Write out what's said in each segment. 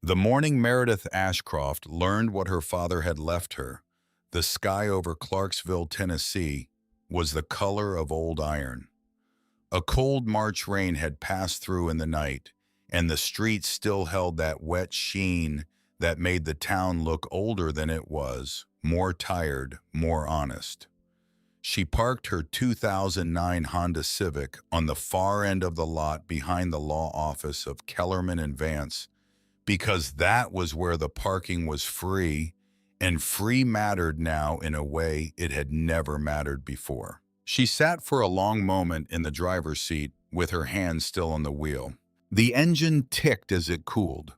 The morning Meredith Ashcroft learned what her father had left her, the sky over Clarksville, Tennessee, was the color of old iron. A cold March rain had passed through in the night, and the streets still held that wet sheen that made the town look older than it was, more tired, more honest. She parked her 2009 Honda Civic on the far end of the lot behind the law office of Kellerman and Vance because that was where the parking was free, and free mattered now in a way it had never mattered before. She sat for a long moment in the driver's seat with her hands still on the wheel. The engine ticked as it cooled.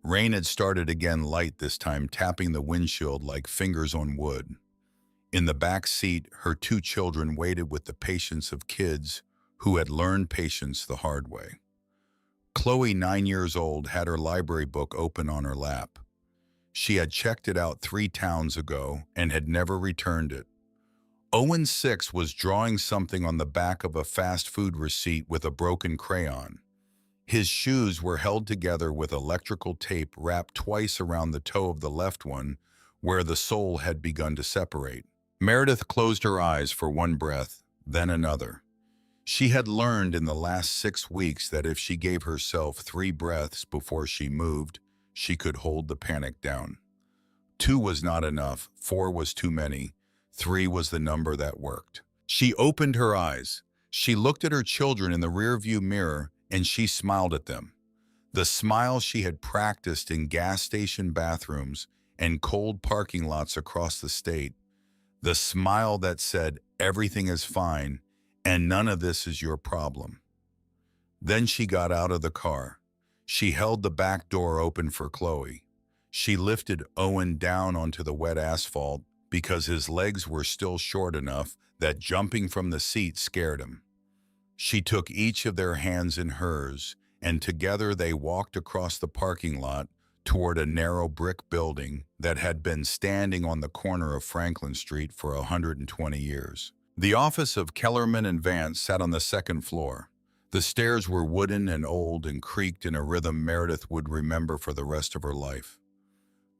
Rain had started again light this time, tapping the windshield like fingers on wood. In the back seat, her two children waited with the patience of kids who had learned patience the hard way. Chloe, 9 years old, had her library book open on her lap. She had checked it out 3 towns ago and had never returned it. Owen, 6, was drawing something on the back of a fast food receipt with a broken crayon. His shoes were held together with electrical tape wrapped twice around the toe of the left one, where the sole had begun to separate. Meredith closed her eyes for one breath, then another. She had learned in the last 6 weeks that if she gave herself 3 breaths before she moved, she could hold the panic down. 2 was not enough, 4 was too many, 3 was the number that worked. She opened her eyes. She looked at her children in the rearview mirror and she smiled at them. The smile she had practiced in gas station bathrooms and cold parking lots across the state. The smile that said, "Everything is fine, and none of this is your problem." Then she got out of the car. She held the back door open for Chloe. She lifted Owen down onto the wet asphalt because his legs were still short enough that jumping from the seat scared him. She took each of their hands in hers, and together they walked across the parking lot toward a narrow brick building that had been standing on the corner of Franklin Street for 120 years. The office of Kellerman and Vance sat on the second floor. The stairs were wooden and old and creaked in a rhythm Meredith would remember for the rest of her life.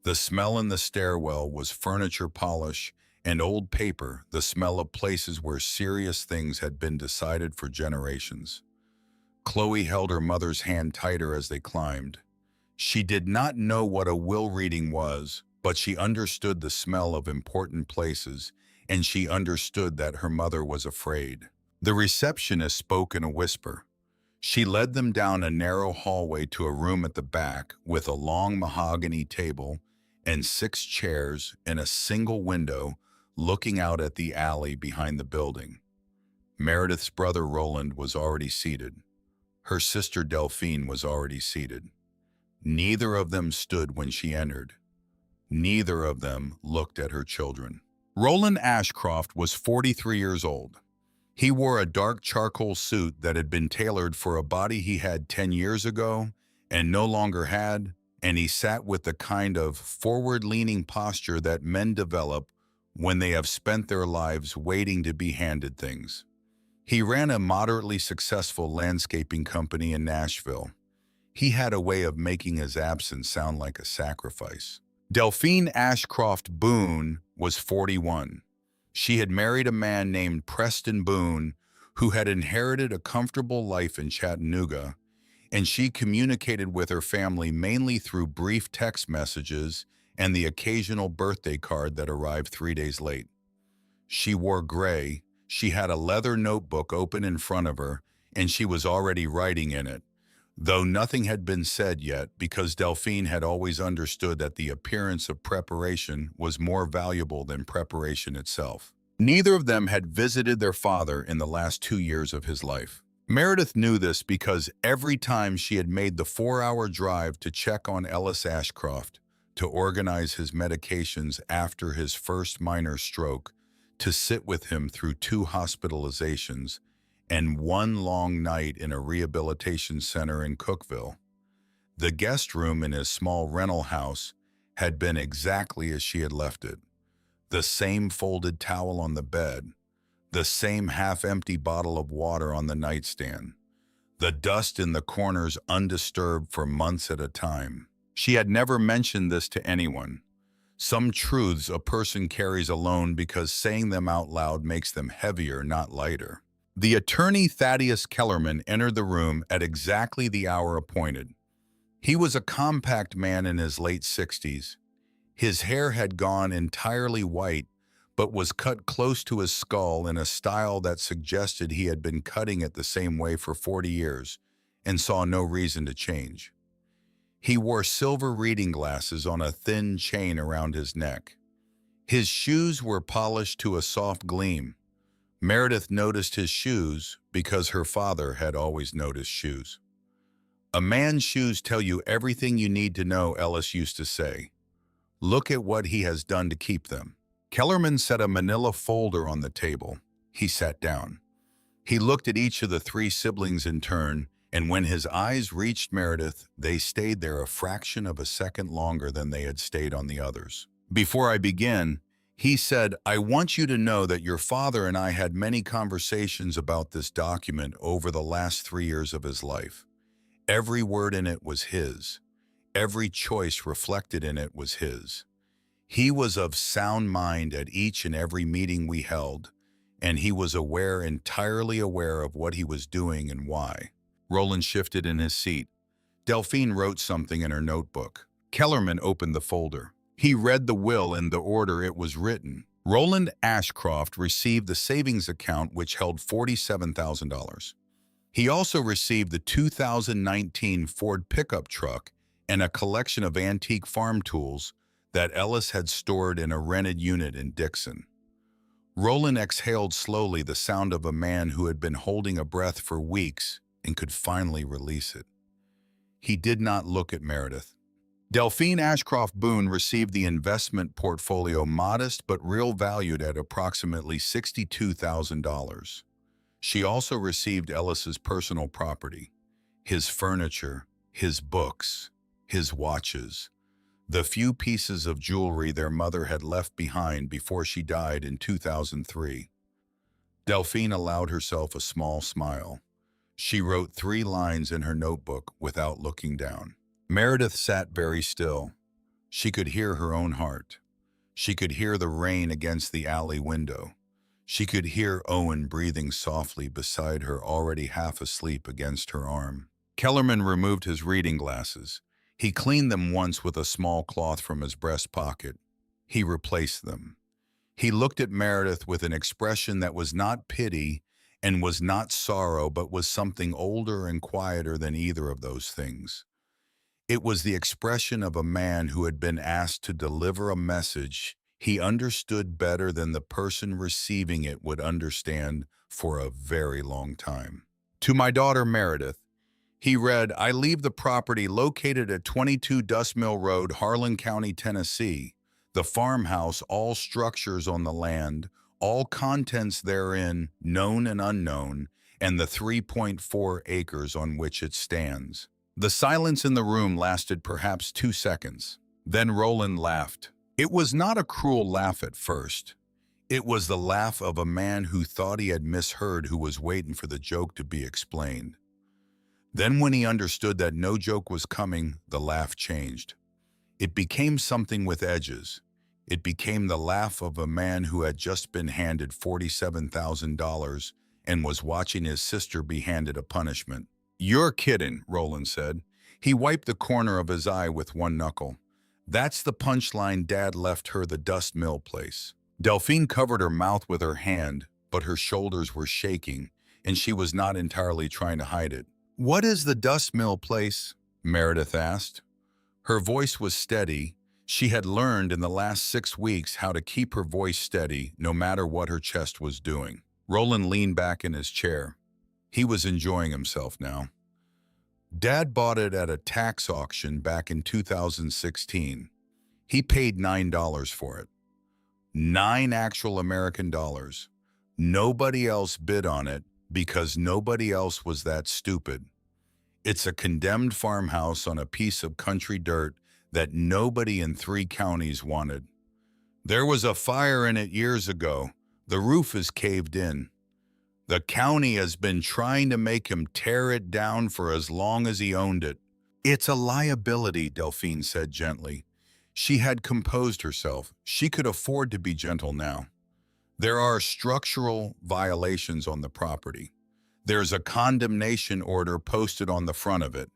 The smell in the stairwell was furniture polish and old paper, the smell of places where serious things had been decided for generations. Chloe held her mother's hand tighter as they climbed. She did not know what a will reading was, but she understood the smell of important places, and she understood that her mother was afraid. The receptionist spoke in a whisper. She led them down a narrow hallway to a room at the back with a long mahogany table and 6 chairs and a single window looking out at the alley behind the building. Meredith's brother Roland was already seated. Her sister Delphine was already seated. Neither of them stood when she entered. Neither of them looked at her children. Roland Ashcroft was 43 years old. He wore a dark charcoal suit that had been tailored for a body he had 10 years ago and no longer had, and he sat with the kind of forward-leaning posture that men develop when they have spent their lives waiting to be handed things. He ran a moderately successful landscaping company in Nashville. He had a way of making his absence sound like a sacrifice. Delphine Ashcroft Boone was 41. She had married a man named Preston Boone who had inherited a comfortable life in Chattanooga, and she communicated with her family mainly through brief text messages and the occasional birthday card that arrived 3 days late. She wore gray, she had a leather notebook open in front of her, and she was already writing in it, though nothing had been said yet because Delphine had always understood that the appearance of preparation was more valuable than preparation itself. Neither of them had visited their father in the last 2 years of his life. Meredith knew this because every time she had made the 4-hour drive to check on Ellis Ashcroft, to organize his medications after his first minor stroke, to sit with him through 2 hospitalizations, and 1 long night in a rehabilitation center in Cookeville. The guest room in his small rental house had been exactly as she had left it. The same folded towel on the bed, the same half-empty bottle of water on the nightstand, the dust in the corners undisturbed for months at a time. She had never mentioned this to anyone. Some truths a person carries alone because saying them out loud makes them heavier, not lighter. The attorney Thaddeus Kellerman entered the room at exactly the hour appointed. He was a compact man in his late 60s. His hair had gone entirely white, but was cut close to his skull in a style that suggested he had been cutting it the same way for 40 years and saw no reason to change. He wore silver reading glasses on a thin chain around his neck. His shoes were polished to a soft gleam. Meredith noticed his shoes because her father had always noticed shoes. "A man's shoes tell you everything you need to know," Ellis used to say. "Look at what he has done to keep them." Kellerman set a manila folder on the table. He sat down. He looked at each of the three siblings in turn, and when his eyes reached Meredith, they stayed there a fraction of a second longer than they had stayed on the others. "Before I begin," he said, "I want you to know that your father and I had many conversations about this document over the last 3 years of his life. Every word in it was his. Every choice reflected in it was his. He was of sound mind at each and every meeting we held, and he was entirely aware of what he was doing and why." Roland shifted in his seat. Delphine wrote something in her notebook. Kellerman opened the folder. He read the will in the order it was written. Roland Ashcroft received the savings account, which held $47,000. He also received the 2019 Ford pickup truck and a collection of antique farm tools that Ellis had stored in a rented unit in Dixon. Roland exhaled slowly, the sound of a man who had been holding a breath for weeks and could finally release it. He did not look at Meredith. Delphine Ashcroft Boone received the investment portfolio, modest but real, valued at approximately $62,000. She also received Ellis's personal property, his furniture, his books, his watches, the few pieces of jewelry their mother had left behind before she died in 2003. Delphine allowed herself a small smile. She wrote 3 lines in her notebook without looking down. Meredith sat very still. She could hear her own heart. She could hear the rain against the alley window. She could hear Owen breathing softly beside her, already half asleep against her arm. Kellerman removed his reading glasses. He cleaned them once with a small cloth from his breast pocket. He replaced them. He looked at Meredith with an expression that was not pity and was not sorrow, but was something older and quieter than either of those things. It was the expression of a man who had been asked to deliver a message he understood better than the person receiving it would understand for a very long time. "To my daughter Meredith," he read, "I leave the property located at 22 Dust Mill Road, Harlan County, Tennessee, the farmhouse, all structures on the land, all contents therein, known and unknown, and the 3.4 acres on which it stands." The silence in the room lasted perhaps 2 seconds. Then Roland laughed. It was not a cruel laugh at first. It was the laugh of a man who thought he had misheard, who was waiting for the joke to be explained. Then when he understood that no joke was coming, the laugh changed. It became something with edges. It became the laugh of a man who had just been handed $47,000 and was watching his sister be handed a punishment. "You're kidding," Roland said. He wiped the corner of his eye with one knuckle. "That's the punchline Dad left her, the dust mill place." Delphine covered her mouth with her hand, but her shoulders were shaking, and she was not entirely trying to hide it. "What is the dust mill place?" Meredith asked. Her voice was steady. She had learned in the last 6 weeks how to keep her voice steady no matter what her chest was doing. Roland leaned back in his chair. He was enjoying himself now. "Dad bought it at a tax auction back in 2016. He paid $9 for it. 9 actual American dollars. Nobody else bid on it because nobody else was that stupid. It's a condemned farmhouse on a piece of country dirt that nobody in 3 counties wanted. There was a fire in it years ago. The roof is caved in. The county has been trying to make him tear it down for as long as he owned it. It's a liability, Delphine said gently. She had composed herself. She could afford to be gentle now. There are structural violations on the property. There's a condemnation order posted on the front of it.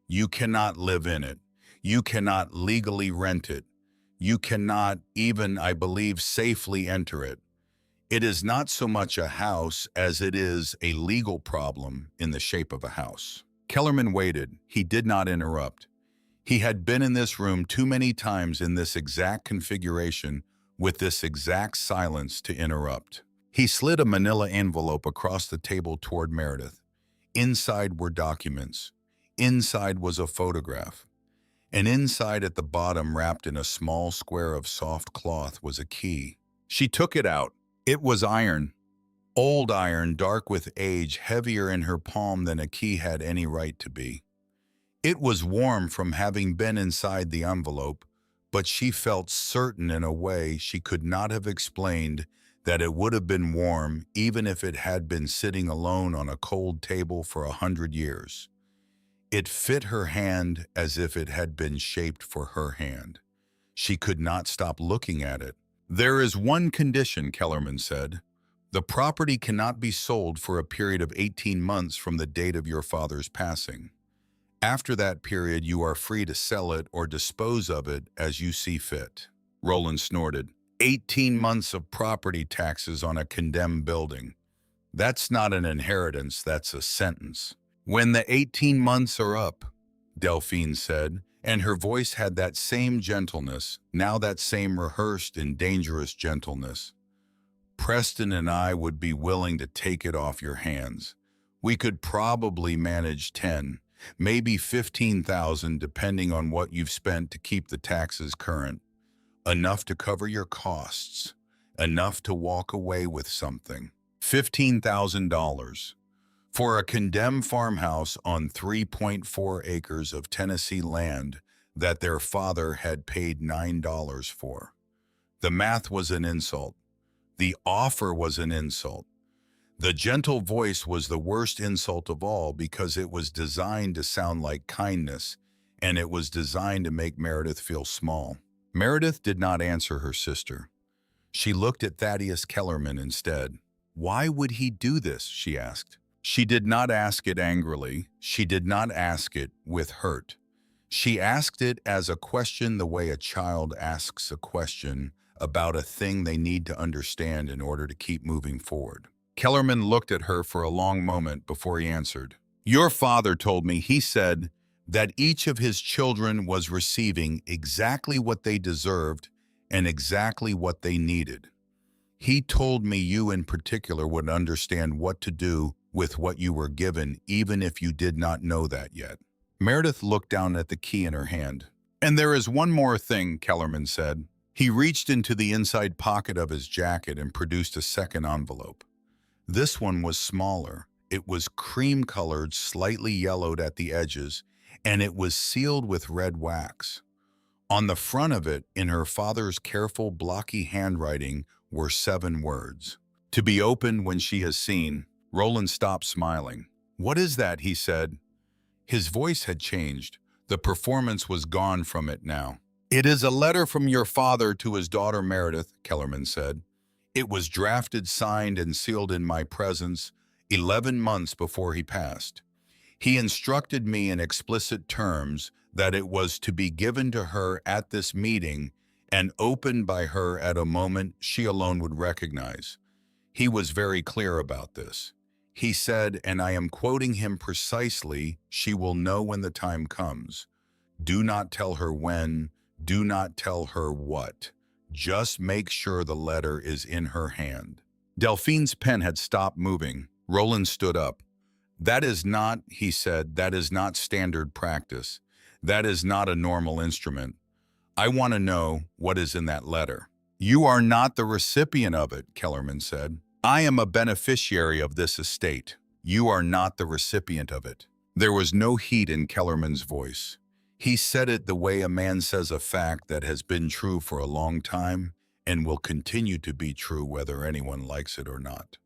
You cannot live in it. You cannot legally rent it. You cannot even, I believe, safely enter it. It is not so much a house as it is a legal problem in the shape of a house. Kellerman waited. He did not interrupt. He had been in this room too many times in this exact configuration with this exact silence to interrupt. He slid a manila envelope across the table toward Meredith. Inside were documents. Inside was a photograph. And inside at the bottom, wrapped in a small square of soft cloth, was a key. She took it out. It was iron. Old iron, dark with age, heavier in her palm than a key had any right to be. It was warm from having been inside the envelope, but she felt certain in a way she could not have explained that it would have been warm even if it had been sitting alone on a cold table for 100 years. It fit her hand as if it had been shaped for her hand. She could not stop looking at it. There is one condition, Kellerman said. The property cannot be sold for a period of 18 months from the date of your father's passing. After that period, you are free to sell it or dispose of it as you see fit. Roland snorted. 18 months of property taxes on a condemned building. That's not an inheritance, that's a sentence. When the 18 months are up, Delphine said, and her voice had that same gentleness, now that same rehearsed and dangerous gentleness. Preston and I would be willing to take it off your hands. We could probably manage 10, maybe 15,000 depending on what you've spent to keep the taxes current. Enough to cover your costs. Enough to walk away with something. $15,000. For a condemned farmhouse on 3.4 acres of Tennessee land that their father had paid $9 for. The math was an insult. The offer was an insult. The gentle voice was the worst insult of all because it was designed to sound like kindness, and it was designed to make Meredith feel small. Meredith did not answer her sister. She looked at Thaddeus Kellerman instead. Why would he do this, she asked. She did not ask it angrily. She did not ask it with hurt. She asked it as a question the way a child asks a question about a thing they need to understand in order to keep moving forward. Kellerman looked at her for a long moment before he answered. Your father told me, he said, that each of his children was receiving exactly what they deserved and exactly what they needed. He told me you in particular would understand what to do with what you were given, even if you did not know that yet. Meredith looked down at the key in her hand. And there is one more thing, Kellerman said. He reached into the inside pocket of his jacket and produced a second envelope. This one was smaller. It was cream-colored, slightly yellowed at the edges, and it was sealed with red wax. On the front of it, in her father's careful, blocky handwriting, were 7 words. To be opened when she has seen. Roland stopped smiling. What is that? He said. His voice had changed. The performance was gone from it now. It is a letter from your father to his daughter Meredith, Kellerman said. It was drafted, signed, and sealed in my presence 11 months before he passed. He instructed me in explicit terms that it was to be given to her at this meeting and opened by her at a moment she alone would recognize. He was very clear about this. He said, and I am quoting him precisely, she will know when the time comes. Do not tell her when, do not tell her what. Just make sure the letter is in her hand. Delphine's pen had stopped moving. Roland stood up. That is not, he said, that is not standard practice. That is not a normal instrument. I want to know what is in that letter. You are not the recipient of it, Kellerman said. I am a beneficiary of this estate. You are not the recipient of it. There was no heat in Kellerman's voice. He said it the way a man says a fact that has been true for a long time and will continue to be true whether anyone likes it or not.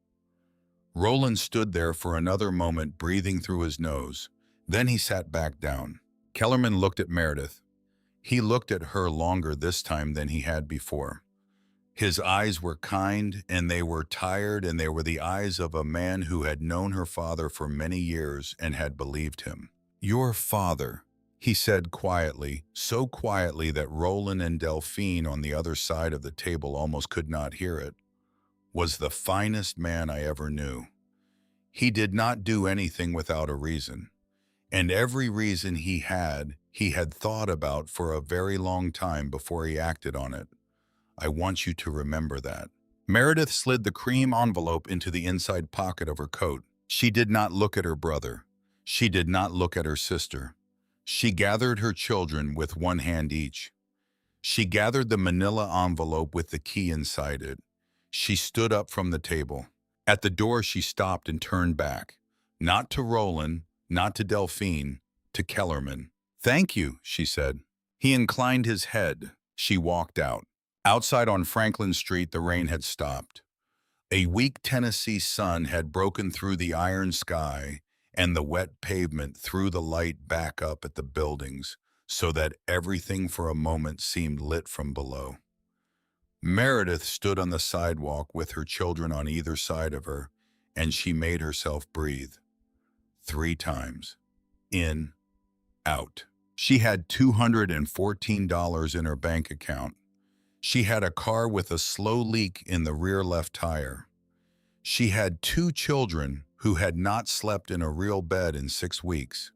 Roland stood there for another moment, breathing through his nose. Then he sat back down. Kellerman looked at Meredith. He looked at her longer this time than he had before. His eyes were kind, and they were tired, and they were the eyes of a man who had known her father for many years and had believed him. "Your father," he said quietly, so quietly that Roland and Delphine on the other side of the table almost could not hear it, "was the finest man I ever knew. He did not do anything without a reason, and every reason he had thought about for a very long time before he acted on it. I want you to remember that." Meredith slid the cream envelope into the inside pocket of her coat. She did not look at her brother. She did not look at her sister. She gathered her children with one hand each. She gathered the manila envelope with the key inside it. She stood up from the table. At the door she stopped and turned back. Not to Roland, not to Delphine, to Kellerman. "Thank you," she said. He inclined his head. She walked out. Outside on Franklin Street, the rain had stopped. A weak Tennessee sun had broken through the iron sky, and the wet pavement threw the light back up at the buildings, so that everything for a moment seemed lit from below. Meredith stood on the sidewalk with her children on either side of her, and she made herself breathe. 3 times. In, out. She had $214 in her bank account. She had a car with a slow leak in the rear left tire. She had 2 children who had not slept in a real bed in 6 weeks.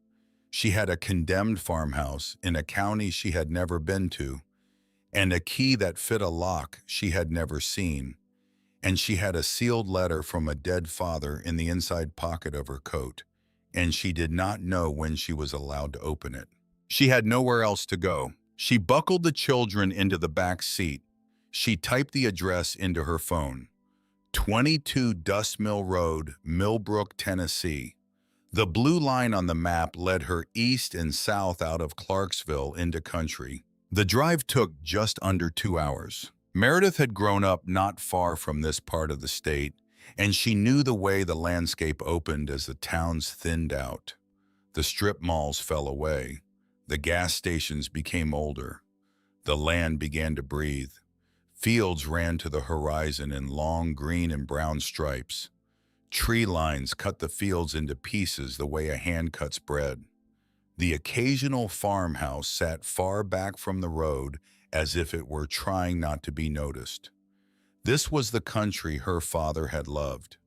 She had a condemned farmhouse in a county she had never been to, and a key that fit a lock she had never seen. And she had a sealed letter from a dead father in the inside pocket of her coat, and she did not know when she was allowed to open it. She had nowhere else to go. She buckled the children into the back seat. She typed the address into her phone. 22 Dust Mill Road, Millbrook, Tennessee. The blue line on the map led her east and south out of Clarksville into country. The drive took just under 2 hours. Meredith had grown up not far from this part of the state, and she knew the way the landscape opened as the towns thinned out. The strip malls fell away. The gas stations became older. The land began to breathe. Fields ran to the horizon in long green and brown stripes. Tree lines cut the fields into pieces the way a hand cuts bread. The occasional farmhouse sat far back from the road as if it were trying not to be noticed. This was the country her father had loved.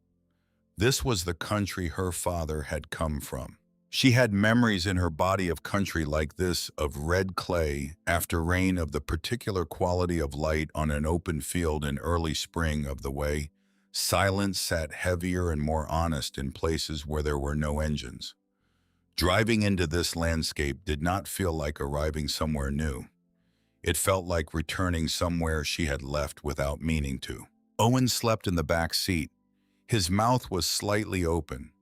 This was the country her father had come from. She had memories in her body of country like this, of red clay after rain, of the particular quality of light on an open field in early spring, of the way silence sat heavier and more honest in places where there were no engines. Driving into this landscape did not feel like arriving somewhere new. It felt like returning somewhere she had left without meaning to. Owen slept in the back seat. His mouth was slightly open.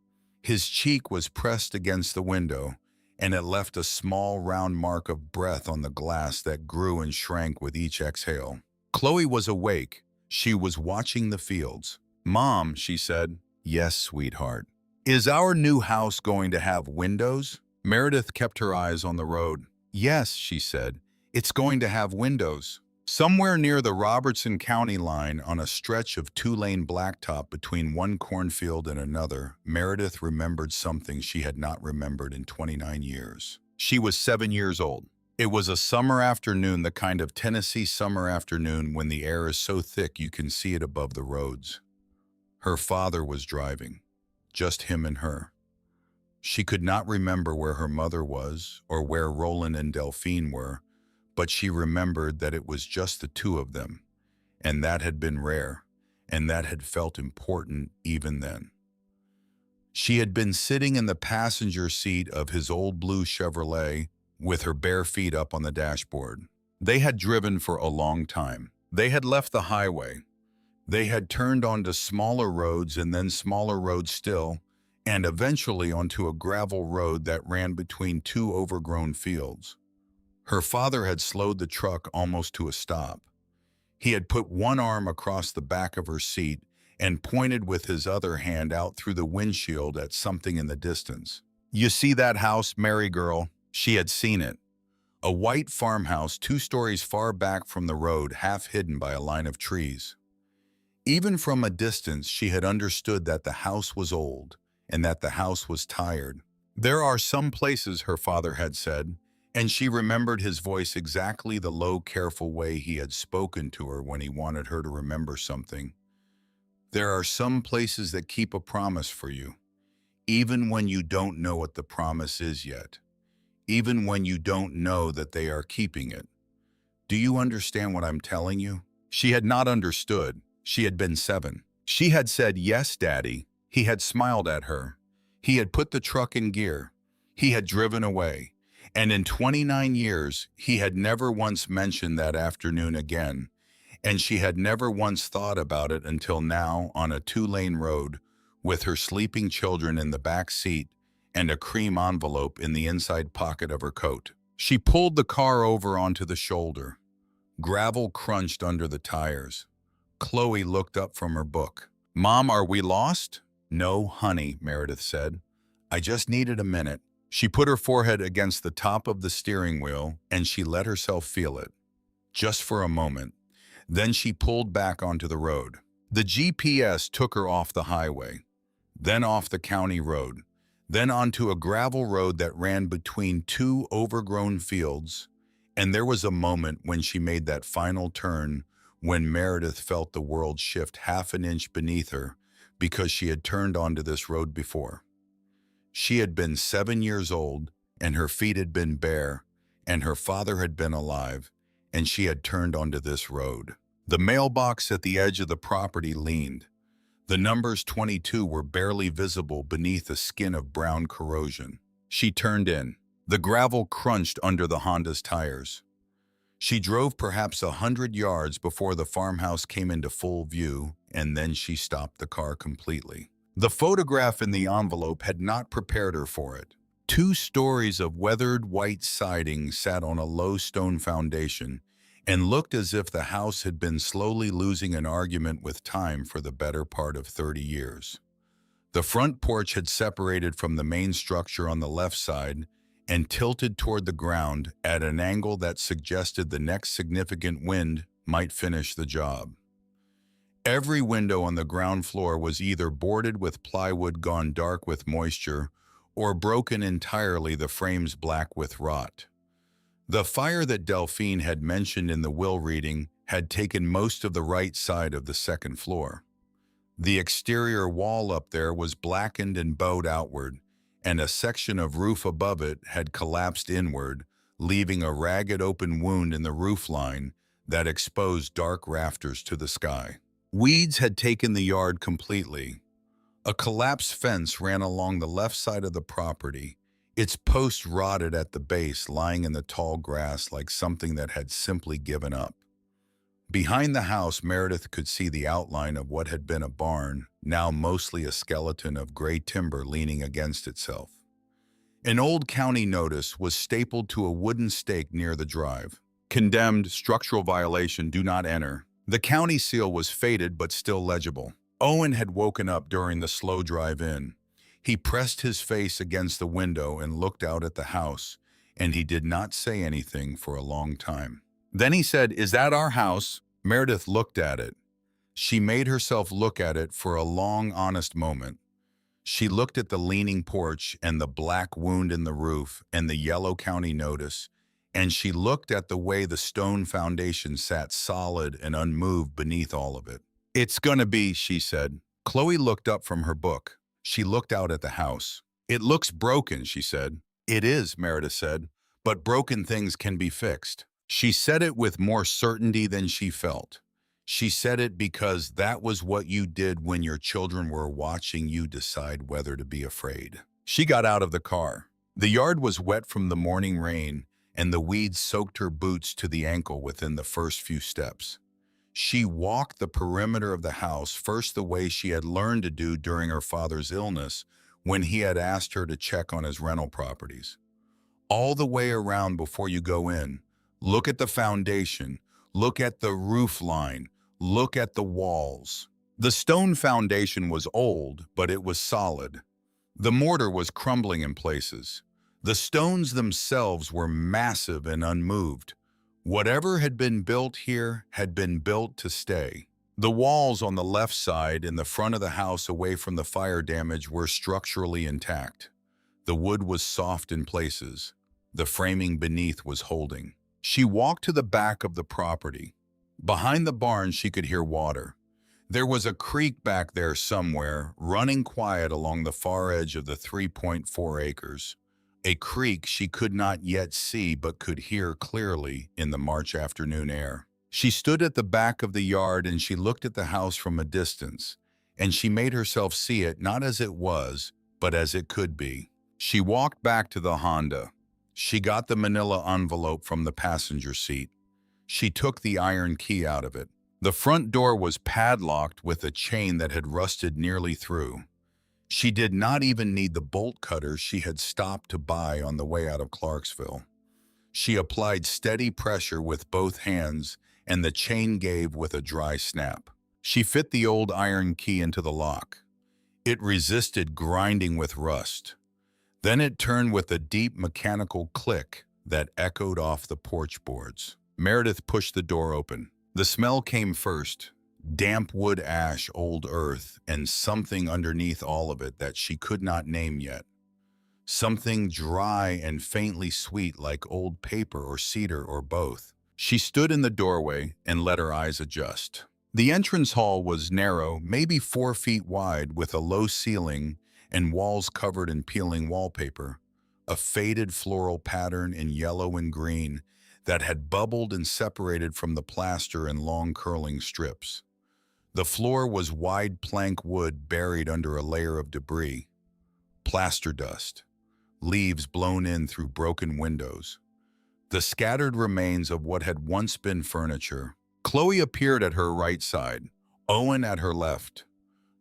His cheek was pressed against the window, and it left a small round mark of breath on the glass that grew and shrank with each exhale. Chloe was awake. She was watching the fields. "Mom," she said. "Yes, sweetheart." "Is our new house going to have windows?" Meredith kept her eyes on the road. "Yes," she said. "It's going to have windows." Somewhere near the Robertson County line, on a stretch of 2-lane blacktop between one cornfield and another, Meredith remembered something she had not remembered in 29 years. She was 7 years old. It was a summer afternoon, the kind of Tennessee summer afternoon when the air is so thick you can see it above the roads. Her father was driving, just him and her. She could not remember where her mother was or where Roland and Delphine were, but she remembered that it was just the 2 of them, and that had been rare, and that had felt important even then. She had been sitting in the passenger seat of his old blue Chevrolet with her bare feet up on the dashboard. They had driven for a long time. They had left the highway. They had turned onto smaller roads and then smaller roads still, and eventually onto a gravel road that ran between 2 overgrown fields. Her father had slowed the truck almost to a stop. He had put one arm across the back of her seat and pointed with his other hand out through the windshield at something in the distance. "You see that house, Mary girl?" She had seen it. A white farmhouse 2 stories far back from the road, half hidden by a line of trees. Even from a distance, she had understood that the house was old and that the house was tired. There are some places, her father had said, and she remembered his voice, exactly the low, careful way he had spoken to her when he wanted her to remember something. There are some places that keep a promise for you, even when you don't know what the promise is yet, even when you don't know that they are keeping it. Do you understand what I'm telling you? She had not understood. She had been 7. She had said, "Yes, Daddy." He had smiled at her. He had put the truck in gear. He had driven away. And in 29 years, he had never once mentioned that afternoon again. And she had never once thought about it until now, on a 2-lane road, with her sleeping children in the back seat and a cream envelope in the inside pocket of her coat. She pulled the car over onto the shoulder. Gravel crunched under the tires. Chloe looked up from her book. "Mom, are we lost?" "No, honey," Meredith said. "I just needed a minute." She put her forehead against the top of the steering wheel and she let herself feel it. Just for a moment. Then she pulled back onto the road. The GPS took her off the highway, then off the county road, then onto a gravel road that ran between 2 overgrown fields. And there was a moment when she made that final turn when Meredith felt the world shift half an inch beneath her, because she had turned onto this road before. She had been 7 years old, and her feet had been bare, and her father had been alive, and she had turned onto this road. The mailbox at the edge of the property leaned. The numbers 22 were barely visible beneath a skin of brown corrosion. She turned in. The gravel crunched under the Honda's tires. She drove perhaps 100 yards before the farmhouse came into full view, and then she stopped the car completely. The photograph in the envelope had not prepared her for it. 2 stories of weathered white siding sat on a low stone foundation and looked as if the house had been slowly losing an argument with time for the better part of 30 years. The front porch had separated from the main structure on the left side and tilted toward the ground at an angle that suggested the next significant wind might finish the job. Every window on the ground floor was either boarded with plywood gone dark with moisture or broken entirely, the frames black with rot. The fire that Delphine had mentioned in the will reading had taken most of the right side of the second floor. The exterior wall up there was blackened and bowed outward, and a section of roof above it had collapsed inward, leaving a ragged open wound in the roofline that exposed dark rafters to the sky. Weeds had taken the yard completely. A collapsed fence ran along the left side of the property, its post rotted at the base, lying in the tall grass like something that had simply given up. Behind the house, Meredith could see the outline of what had been a barn, now mostly a skeleton of gray timber leaning against itself. An old county notice was stapled to a wooden stake near the drive. "Condemned, structural violation, do not enter." The county seal was faded but still legible. Owen had woken up during the slow drive in. He pressed his face against the window and looked out at the house, and he did not say anything for a long time. Then he said, "Is that our house?" Meredith looked at it. She made herself look at it for a long, honest moment. She looked at the leaning porch and the black wound in the roof and the yellow county notice, and she looked at the way the stone foundation sat solid and unmoved beneath all of it. "It's gonna be," she said. Chloe looked up from her book. She looked out at the house. "It looks broken," she said. "It is," Meredith said, "but broken things can be fixed." She said it with more certainty than she felt. She said it because that was what you did when your children were watching you decide whether to be afraid. She got out of the car. The yard was wet from the morning rain, and the weeds soaked her boots to the ankle within the first few steps. She walked the perimeter of the house, first the way she had learned to do during her father's illness when he had asked her to check on his rental properties. All the way around before you go in. Look at the foundation. Look at the roof line. Look at the walls. The stone foundation was old, but it was solid. The mortar was crumbling in places. The stones themselves were massive and unmoved. Whatever had been built here had been built to stay. The walls on the left side in the front of the house away from the fire damage were structurally intact. The wood was soft in places. The framing beneath was holding. She walked to the back of the property. Behind the barn, she could hear water. There was a creek back there somewhere, running quiet along the far edge of the 3.4 acres. A creek she could not yet see but could hear clearly in the March afternoon air. She stood at the back of the yard and she looked at the house from a distance, and she made herself see it not as it was, but as it could be. She walked back to the Honda. She got the manila envelope from the passenger seat. She took the iron key out of it. The front door was padlocked with a chain that had rusted nearly through. She did not even need the bolt cutter she had stopped to buy on the way out of Clarksville. She applied steady pressure with both hands, and the chain gave with a dry snap. She fit the old iron key into the lock. It resisted grinding with rust. Then it turned with a deep mechanical click that echoed off the porch boards. Meredith pushed the door open. The smell came first. Damp wood ash, old earth, and something underneath all of it that she could not name yet. Something dry and faintly sweet like old paper or cedar or both. She stood in the doorway and let her eyes adjust. The entrance hall was narrow, maybe 4 feet wide, with a low ceiling and walls covered in peeling wallpaper, a faded floral pattern in yellow and green that had bubbled and separated from the plaster in long curling strips. The floor was wide plank wood buried under a layer of debris, plaster dust, leaves blown in through broken windows, the scattered remains of what had once been furniture. Chloe appeared at her right side, Owen at her left.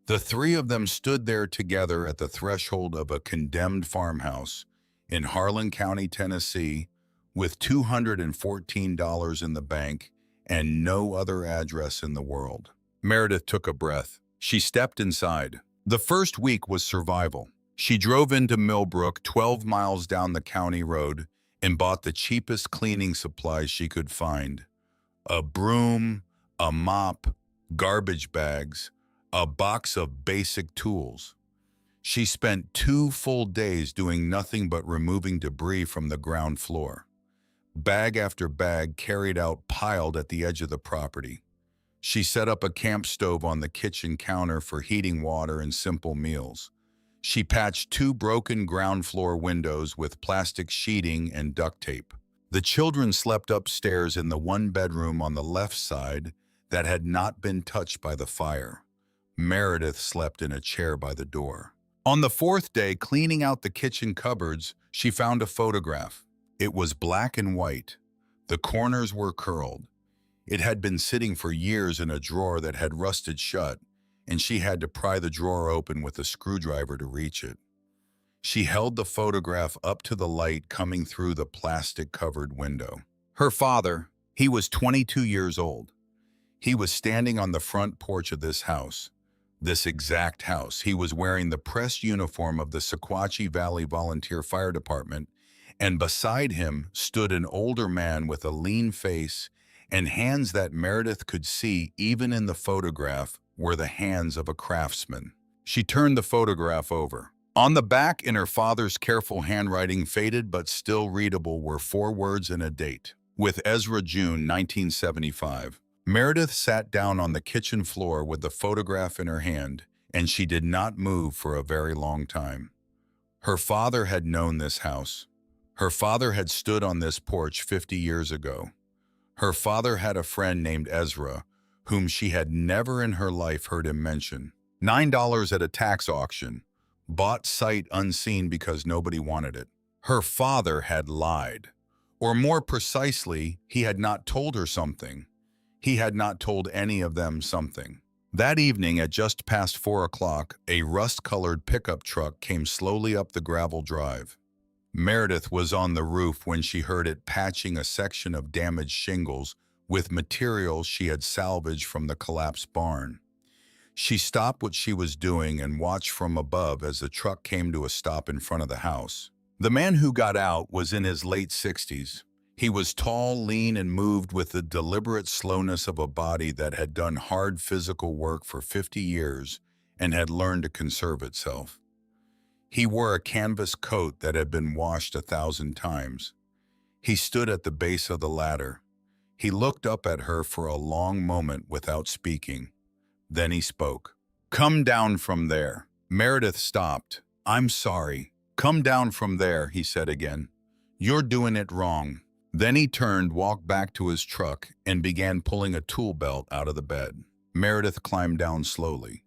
The three of them stood there together at the threshold of a condemned farmhouse in Harlan County, Tennessee, with $214 in the bank and no other address in the world. Meredith took a breath. She stepped inside. The first week was survival. She drove into Millbrook, 12 miles down the county road, and bought the cheapest cleaning supplies she could find. A broom, a mop, garbage bags, a box of basic tools. She spent 2 full days doing nothing but removing debris from the ground floor. Bag after bag carried out piled at the edge of the property. She set up a camp stove on the kitchen counter for heating water and simple meals. She patched 2 broken ground floor windows with plastic sheeting and duct tape. The children slept upstairs in the 1 bedroom on the left side that had not been touched by the fire. Meredith slept in a chair by the door. On the 4th day, cleaning out the kitchen cupboards, she found a photograph. It was black and white. The corners were curled. It had been sitting for years in a drawer that had rusted shut, and she had to pry the drawer open with a screwdriver to reach it. She held the photograph up to the light coming through the plastic-covered window. Her father, he was 22 years old. He was standing on the front porch of this house. This exact house. He was wearing the pressed uniform of the Sequatchie Valley Volunteer Fire Department, and beside him stood an older man with a lean face and hands that Meredith could see even in the photograph were the hands of a craftsman. She turned the photograph over. On the back, in her father's careful handwriting, faded but still readable, were 4 words and a date. With Ezra, June 1975. Meredith sat down on the kitchen floor with the photograph in her hand, and she did not move for a very long time. Her father had known this house. Her father had stood on this porch 50 years ago. Her father had a friend named Ezra, whom she had never in her life heard him mention. $9 at a tax auction, bought sight unseen because nobody wanted it. Her father had lied. Or more precisely, he had not told her something. He had not told any of them something. That evening at just past 4 o'clock, a rust-colored pickup truck came slowly up the gravel drive. Meredith was on the roof when she heard it patching a section of damaged shingles with materials she had salvaged from the collapsed barn. She stopped what she was doing and watched from above as the truck came to a stop in front of the house. The man who got out was in his late 60s. He was tall, lean, and moved with the deliberate slowness of a body that had done hard physical work for 50 years and had learned to conserve itself. He wore a canvas coat that had been washed 1,000 times. He stood at the base of the ladder. He looked up at her for a long moment without speaking. Then he spoke. "Come down from there." Meredith stopped. "I'm sorry. Come down from there," he said again. "You're doing it wrong." Then he turned, walked back to his truck, and began pulling a tool belt out of the bed. Meredith climbed down slowly.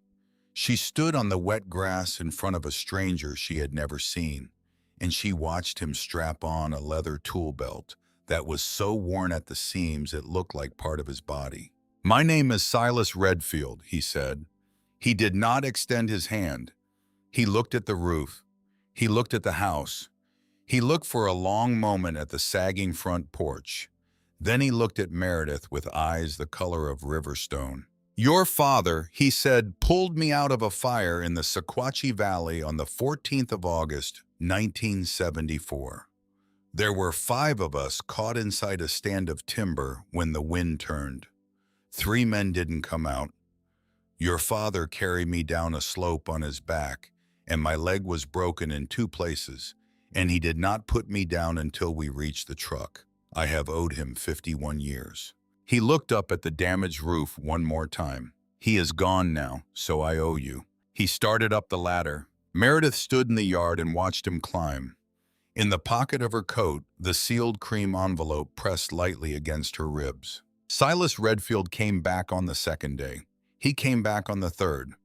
She stood on the wet grass in front of a stranger she had never seen, and she watched him strap on a leather tool belt that was so worn at the seams it looked like part of his body. "My name is Silas Redfield," he said. He did not extend his hand. He looked at the roof. He looked at the house. He looked for a long moment at the sagging front porch. Then he looked at Meredith with eyes the color of river stone. "Your father," he said, "pulled me out of a fire in the Sequatchie Valley on the 14th of August, 1974. There were 5 of us caught inside a stand of timber when the wind turned. 3 men didn't come out. Your father carried me down a slope on his back, and my leg was broken in 2 places, and he did not put me down until we reached the truck. I have owed him 51 years. He looked up at the damaged roof one more time. "He is gone now, so I owe you." He started up the ladder. Meredith stood in the yard and watched him climb. In the pocket of her coat, the sealed cream envelope pressed lightly against her ribs. Silas Redfield came back on the 2nd day. He came back on the 3rd.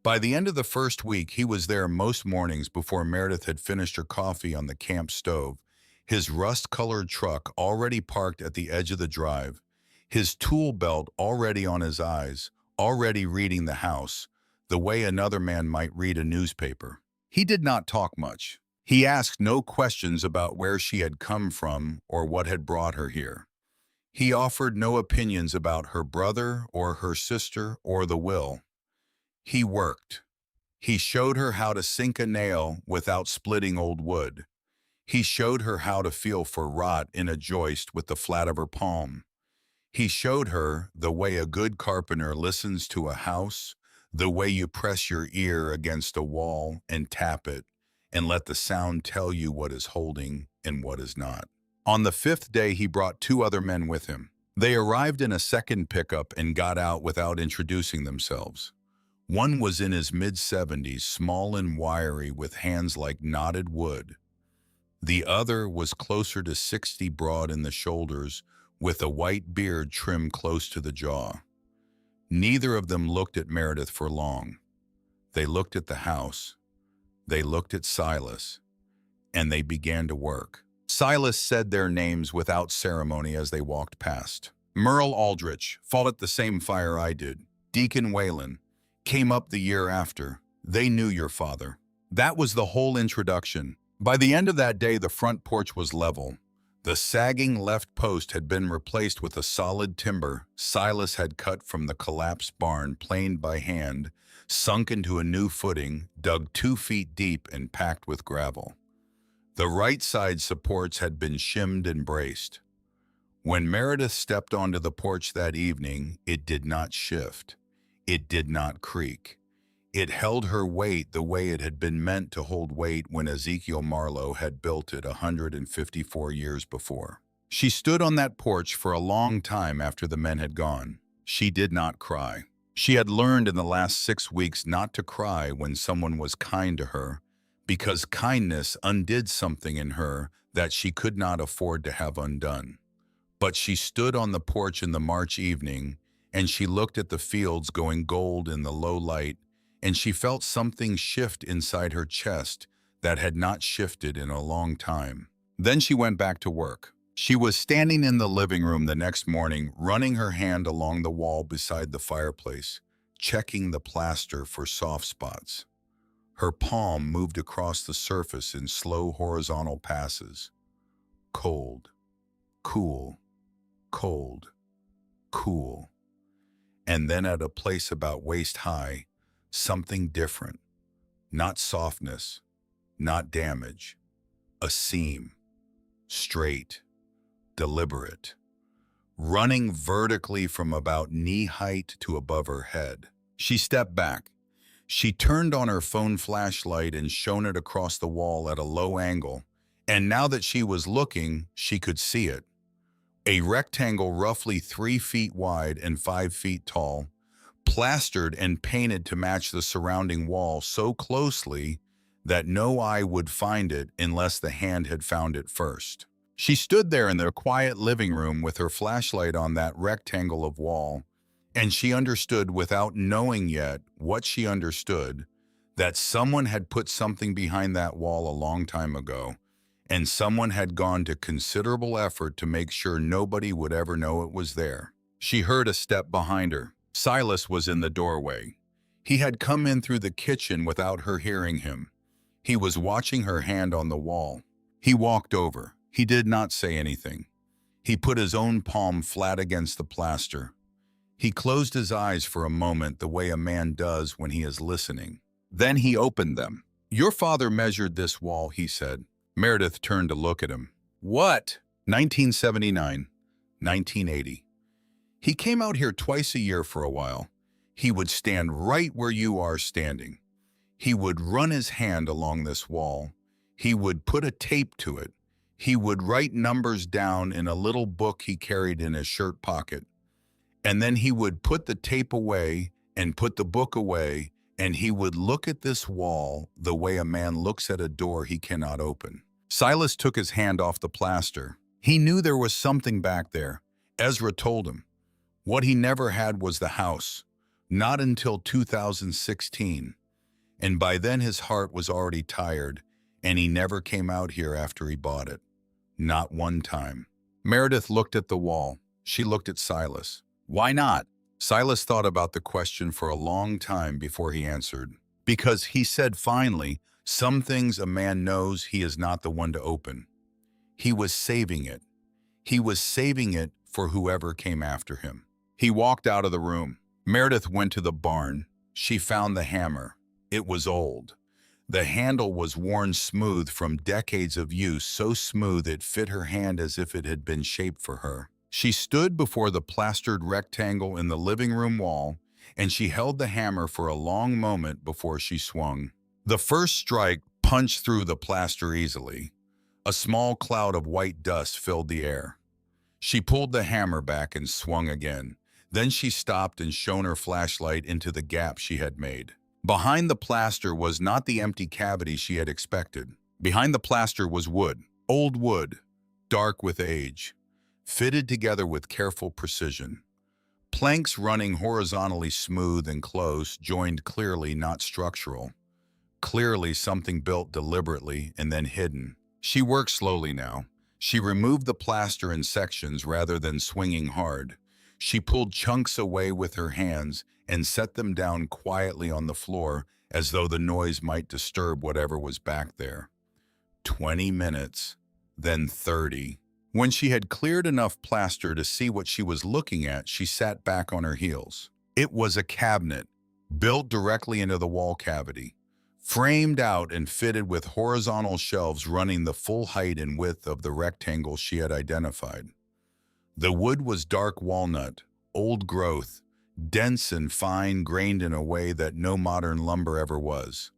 By the end of the 1st week, he was there most mornings before Meredith had finished her coffee on the camp stove, his rust-colored truck already parked at the edge of the drive, his tool belt already on his eyes, already reading the house, the way another man might read a newspaper. He did not talk much. He asked no questions about where she had come from or what had brought her here. He offered no opinions about her brother or her sister or the will. He worked. He showed her how to sink a nail without splitting old wood. He showed her how to feel for rot in a joist with the flat of her palm. He showed her the way a good carpenter listens to a house, the way you press your ear against a wall and tap it, and let the sound tell you what is holding and what is not. On the 5th day, he brought 2 other men with him. They arrived in a second pickup and got out without introducing themselves. One was in his mid-70s, small and wiry with hands like knotted wood. The other was closer to 60, broad in the shoulders, with a white beard trimmed close to the jaw. Neither of them looked at Meredith for long. They looked at the house. They looked at Silas. And they began to work. Silas said their names without ceremony as they walked past. "Merle Aldrich fought at the same fire I did. Deacon Whalen came up the year after. They knew your father." That was the whole introduction. By the end of that day, the front porch was level. The sagging left post had been replaced with a solid timber Silas had cut from the collapsed barn, planed by hand, sunk into a new footing, dug 2 feet deep and packed with gravel. The right side supports had been shimmed and braced. When Meredith stepped onto the porch that evening, it did not shift. It did not creak. It held her weight the way it had been meant to hold weight when Ezekiel Marlowe had built it 154 years before. She stood on that porch for a long time after the men had gone. She did not cry. She had learned in the last 6 weeks not to cry when someone was kind to her, because kindness undid something in her that she could not afford to have undone. But she stood on the porch in the March evening, and she looked at the fields going gold in the low light, and she felt something shift inside her chest that had not shifted in a long time. Then she went back to work. She was standing in the living room the next morning, running her hand along the wall beside the fireplace, checking the plaster for soft spots. Her palm moved across the surface in slow horizontal passes. Cold, cool, cold, cool. And then at a place about waist high, something different. Not softness, not damage, a seam, straight, deliberate, running vertically from about knee height to above her head. She stepped back. She turned on her phone flashlight and shone it across the wall at a low angle, and now that she was looking, she could see it. A rectangle roughly 3 feet wide and 5 feet tall, plastered and painted to match the surrounding wall so closely that no eye would find it unless the hand had found it first. She stood there in their quiet living room with her flashlight on that rectangle of wall, and she understood without knowing yet what she understood, that someone had put something behind that wall a long time ago, and someone had gone to considerable effort to make sure nobody would ever know it was there. She heard a step behind her. Silas was in the doorway. He had come in through the kitchen without her hearing him. He was watching her hand on the wall. He walked over. He did not say anything. He put his own palm flat against the plaster. He closed his eyes for a moment the way a man does when he is listening. Then he opened them. "Your father measured this wall," he said. Meredith turned to look at him. "What?" 1979, 1980. "He came out here twice a year for a while. He would stand right where you are standing. He would run his hand along this wall. He would put a tape to it. He would write numbers down in a little book he carried in his shirt pocket. And then he would put the tape away and put the book away, and he would look at this wall the way a man looks at a door he cannot open." Silas took his hand off the plaster. He knew there was something back there. Ezra told him. What he never had was the house, not until 2016. And by then his heart was already tired, and he never came out here after he bought it. Not one time. Meredith looked at the wall. She looked at Silas. "Why not?" Silas thought about the question for a long time before he answered. "Because," he said finally, "some things a man knows he is not the one to open. He was saving it. He was saving it for whoever came after him." He walked out of the room. Meredith went to the barn. She found the hammer. It was old. The handle was worn smooth from decades of use, so smooth it fit her hand as if it had been shaped for her. She stood before the plastered rectangle in the living room wall, and she held the hammer for a long moment before she swung. The first strike punched through the plaster easily. A small cloud of white dust filled the air. She pulled the hammer back and swung again. Then she stopped and shone her flashlight into the gap she had made. Behind the plaster was not the empty cavity she had expected. Behind the plaster was wood, old wood, dark with age, fitted together with careful precision. Planks running horizontally smooth and close, joined clearly, not structural. Clearly something built deliberately and then hidden. She worked slowly now. She removed the plaster in sections rather than swinging hard. She pulled chunks away with her hands and set them down quietly on the floor as though the noise might disturb whatever was back there. 20 minutes, then 30. When she had cleared enough plaster to see what she was looking at, she sat back on her heels. It was a cabinet, built directly into the wall cavity, framed out and fitted with horizontal shelves running the full height and width of the rectangle she had identified. The wood was dark walnut, old growth, dense and fine-grained in a way that no modern lumber ever was.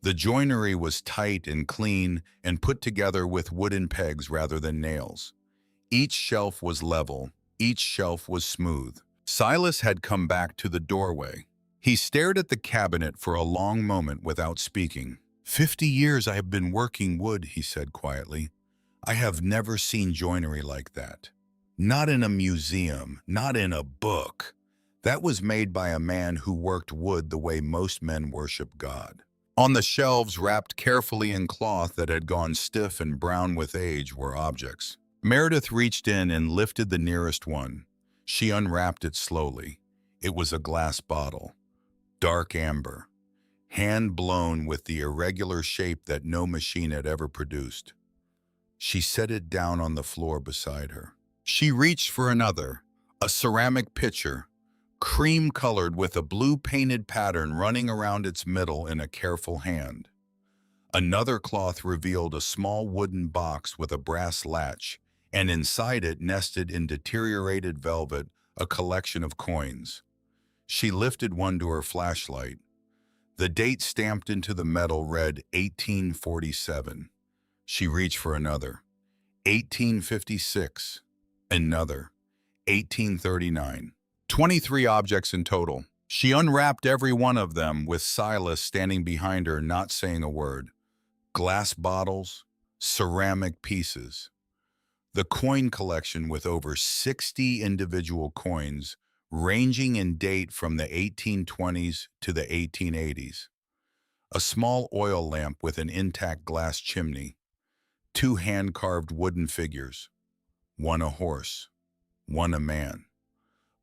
The joinery was tight and clean and put together with wooden pegs rather than nails. Each shelf was level, each shelf was smooth. Silas had come back to the doorway. He stared at the cabinet for a long moment without speaking. 50 years I have been working wood," he said quietly. "I have never seen joinery like that. Not in a museum, not in a book. That was made by a man who worked wood the way most men worship God." On the shelves, wrapped carefully in cloth that had gone stiff and brown with age, were objects. Meredith reached in and lifted the nearest one. She unwrapped it slowly. It was a glass bottle, dark amber, hand-blown with the irregular shape that no machine had ever produced. She set it down on the floor beside her. She reached for another, a ceramic pitcher, cream-colored with a blue painted pattern running around its middle in a careful hand. Another cloth revealed a small wooden box with a brass latch, and inside it, nested in deteriorated velvet, a collection of coins. She lifted one to her flashlight. The date stamped into the metal read 1847. She reached for another. 1856. Another. 1839. 23 objects in total. She unwrapped every one of them with Silas standing behind her, not saying a word. Glass bottles, ceramic pieces. The coin collection with over 60 individual coins, ranging in date from the 1820s to the 1880s. A small oil lamp with an intact glass chimney. 2 hand-carved wooden figures. One a horse, one a man.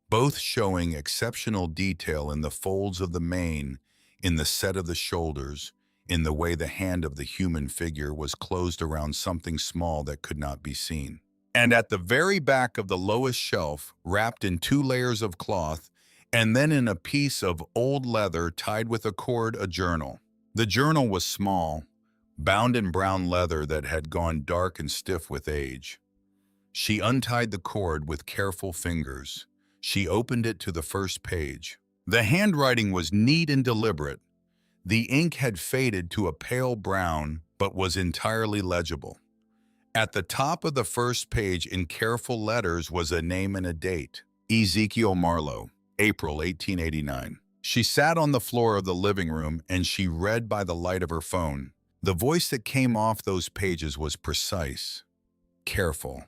Both showing exceptional detail in the folds of the mane, in the set of the shoulders, in the way the hand of the human figure was closed around something small that could not be seen. And at the very back of the lowest shelf, wrapped in 2 layers of cloth, and then in a piece of old leather tied with a cord, a journal. The journal was small, bound in brown leather that had gone dark and stiff with age. She untied the cord with careful fingers. She opened it to the first page. The handwriting was neat and deliberate. The ink had faded to a pale brown, but was entirely legible. At the top of the first page, in careful letters, was a name and a date. Ezekiel Marlowe, April 1889. She sat on the floor of the living room and she read by the light of her phone. The voice that came off those pages was precise, careful.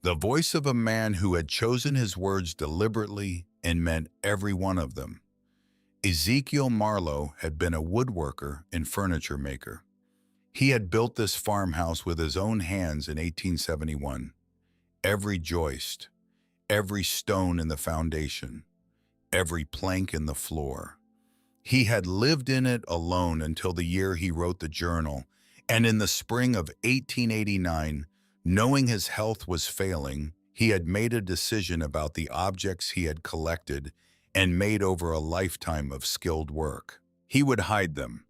The voice of a man who had chosen his words deliberately and meant every one of them. Ezekiel Marlowe had been a woodworker and furniture maker. He had built this farmhouse with his own hands in 1871. Every joist, every stone in the foundation, every plank in the floor. He had lived in it alone until the year he wrote the journal, and in the spring of 1889, knowing his health was failing, he had made a decision about the objects he had collected and made over a lifetime of skilled work. He would hide them,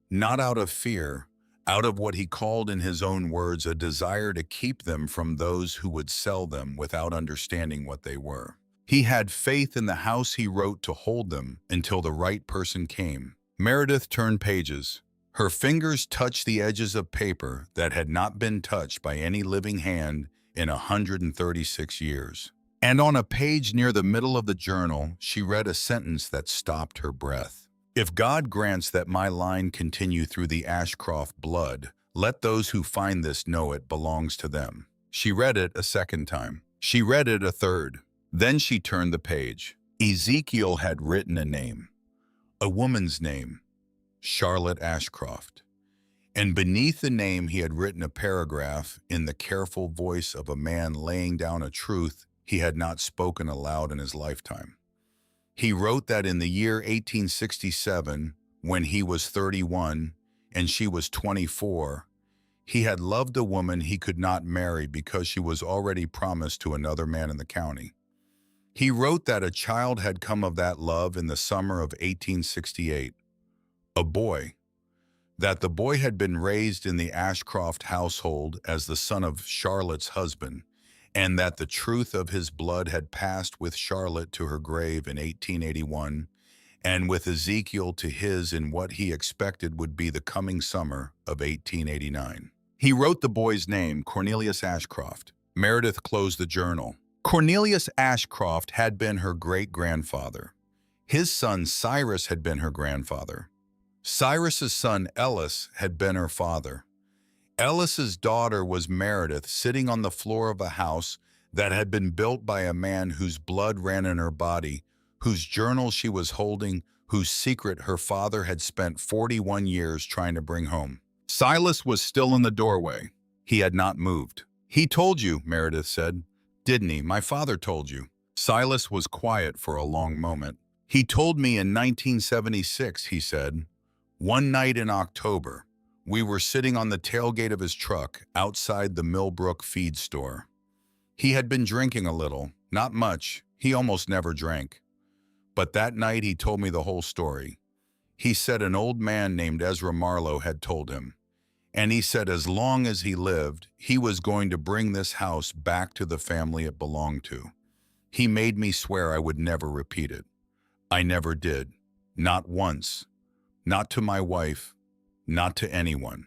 not out of fear, out of what he called in his own words a desire to keep them from those who would sell them without understanding what they were. He had faith in the house he wrote to hold them until the right person came. Meredith turned pages. Her fingers touched the edges of paper that had not been touched by any living hand in 136 years. And on a page near the middle of the journal, she read a sentence that stopped her breath. If God grants that my line continue through the Ashcroft blood, let those who find this know it belongs to them. She read it a second time. She read it a third. Then she turned the page. Ezekiel had written a name, a woman's name, Charlotte Ashcroft. And beneath the name he had written a paragraph in the careful voice of a man laying down a truth he had not spoken aloud in his lifetime. He wrote that in the year 1867, when he was 31 and she was 24, he had loved a woman he could not marry because she was already promised to another man in the county. He wrote that a child had come of that love in the summer of 1868. A boy. That the boy had been raised in the Ashcroft household as the son of Charlotte's husband, and that the truth of his blood had passed with Charlotte to her grave in 1881, and with Ezekiel to his in what he expected would be the coming summer of 1889. He wrote the boy's name, Cornelius Ashcroft. Meredith closed the journal. Cornelius Ashcroft had been her great-grandfather. His son Cyrus had been her grandfather. Cyrus's son Ellis had been her father. Ellis's daughter was Meredith, sitting on the floor of a house that had been built by a man whose blood ran in her body, whose journal she was holding, whose secret her father had spent 41 years trying to bring home. Silas was still in the doorway. He had not moved. "He told you," Meredith said. "Didn't he? My father told you." Silas was quiet for a long moment. "He told me in 1976, he said. One night in October, we were sitting on the tailgate of his truck outside the Millbrook feed store. He had been drinking a little, not much, he almost never drank. But that night he told me the whole story. He said an old man named Ezra Marlowe had told him. And he said as long as he lived, he was going to bring this house back to the family it belonged to. He made me swear I would never repeat it. I never did. Not once. Not to my wife. Not to anyone.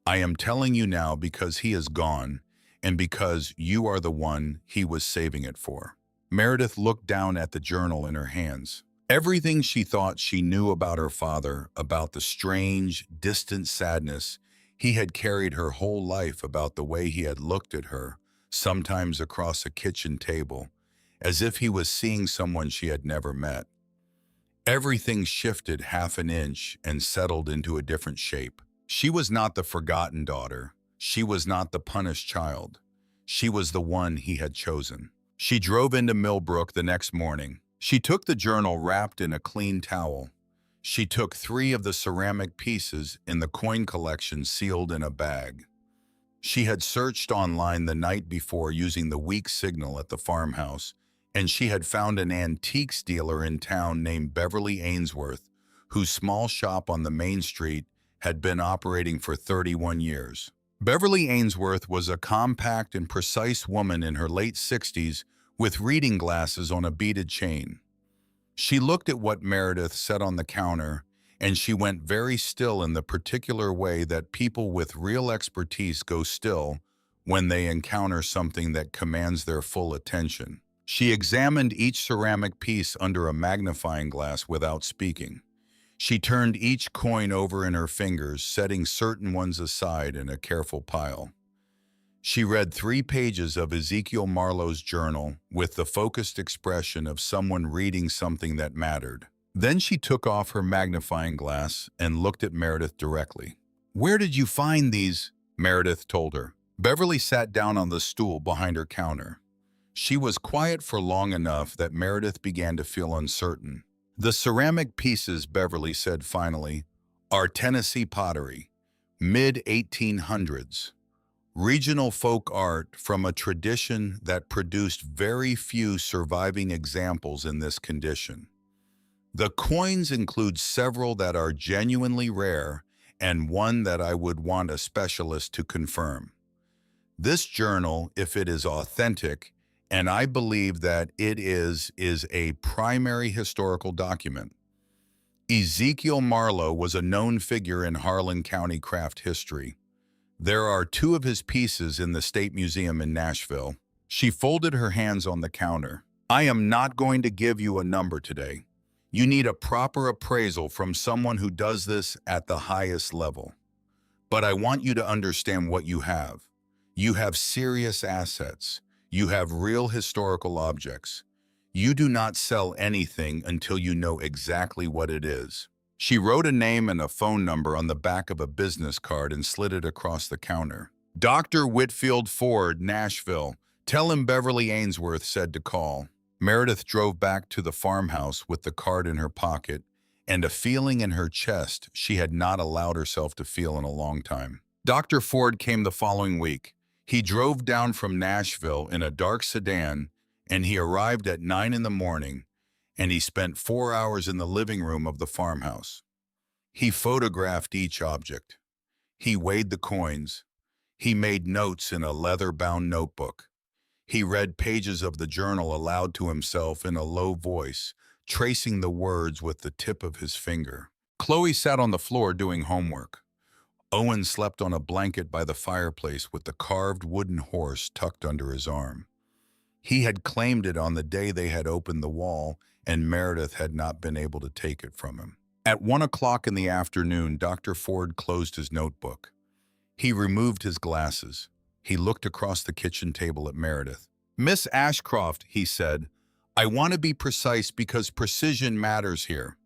I am telling you now because he is gone, and because you are the one he was saving it for. Meredith looked down at the journal in her hands. Everything she thought she knew about her father, about the strange, distant sadness he had carried her whole life, about the way he had looked at her, sometimes across a kitchen table, as if he was seeing someone she had never met. Everything shifted half an inch and settled into a different shape. She was not the forgotten daughter. She was not the punished child. She was the one he had chosen. She drove into Millbrook the next morning. She took the journal wrapped in a clean towel. She took 3 of the ceramic pieces in the coin collection sealed in a bag. She had searched online the night before using the weak signal at the farmhouse, and she had found an antiques dealer in town named Beverly Ainsworth, whose small shop on the main street had been operating for 31 years. Beverly Ainsworth was a compact and precise woman in her late 60s with reading glasses on a beaded chain. She looked at what Meredith set on the counter, and she went very still in the particular way that people with real expertise go still when they encounter something that commands their full attention. She examined each ceramic piece under a magnifying glass without speaking. She turned each coin over in her fingers, setting certain ones aside in a careful pile. She read 3 pages of Ezekiel Marlowe's journal with the focused expression of someone reading something that mattered. Then she took off her magnifying glass and looked at Meredith directly. "Where did you find these?" Meredith told her. Beverly sat down on the stool behind her counter. She was quiet for long enough that Meredith began to feel uncertain. "The ceramic pieces," Beverly said finally, "are Tennessee pottery, mid-1800s. Regional folk art from a tradition that produced very few surviving examples in this condition. The coins include several that are genuinely rare and one that I would want a specialist to confirm. This journal, if it is authentic, and I believe that it is a primary historical document. Ezekiel Marlowe was a known figure in Harlan County craft history. There are 2 of his pieces in the State Museum in Nashville." She folded her hands on the counter. "I am not going to give you a number today. You need a proper appraisal from someone who does this at the highest level. But I want you to understand what you have. You have serious assets. You have real historical objects. You do not sell anything until you know exactly what it is." She wrote a name and a phone number on the back of a business card and slid it across the counter. "Dr. Whitfield Ford, Nashville. Tell him Beverly Ainsworth said to call." Meredith drove back to the farmhouse with the card in her pocket and a feeling in her chest she had not allowed herself to feel in a long time. Dr. Ford came the following week. He drove down from Nashville in a dark sedan, and he arrived at 9 in the morning, and he spent 4 hours in the living room of the farmhouse. He photographed each object. He weighed the coins. He made notes in a leather-bound notebook. He read pages of the journal aloud to himself in a low voice, tracing the words with the tip of his finger. Chloe sat on the floor doing homework. Owen slept on a blanket by the fireplace with the carved wooden horse tucked under his arm. He had claimed it on the day they had opened the wall, and Meredith had not been able to take it from him. At 1 o'clock in the afternoon, Dr. Ford closed his notebook. He removed his glasses. He looked across the kitchen table at Meredith. "Miss Ashcroft," he said, "I want to be precise because precision matters here.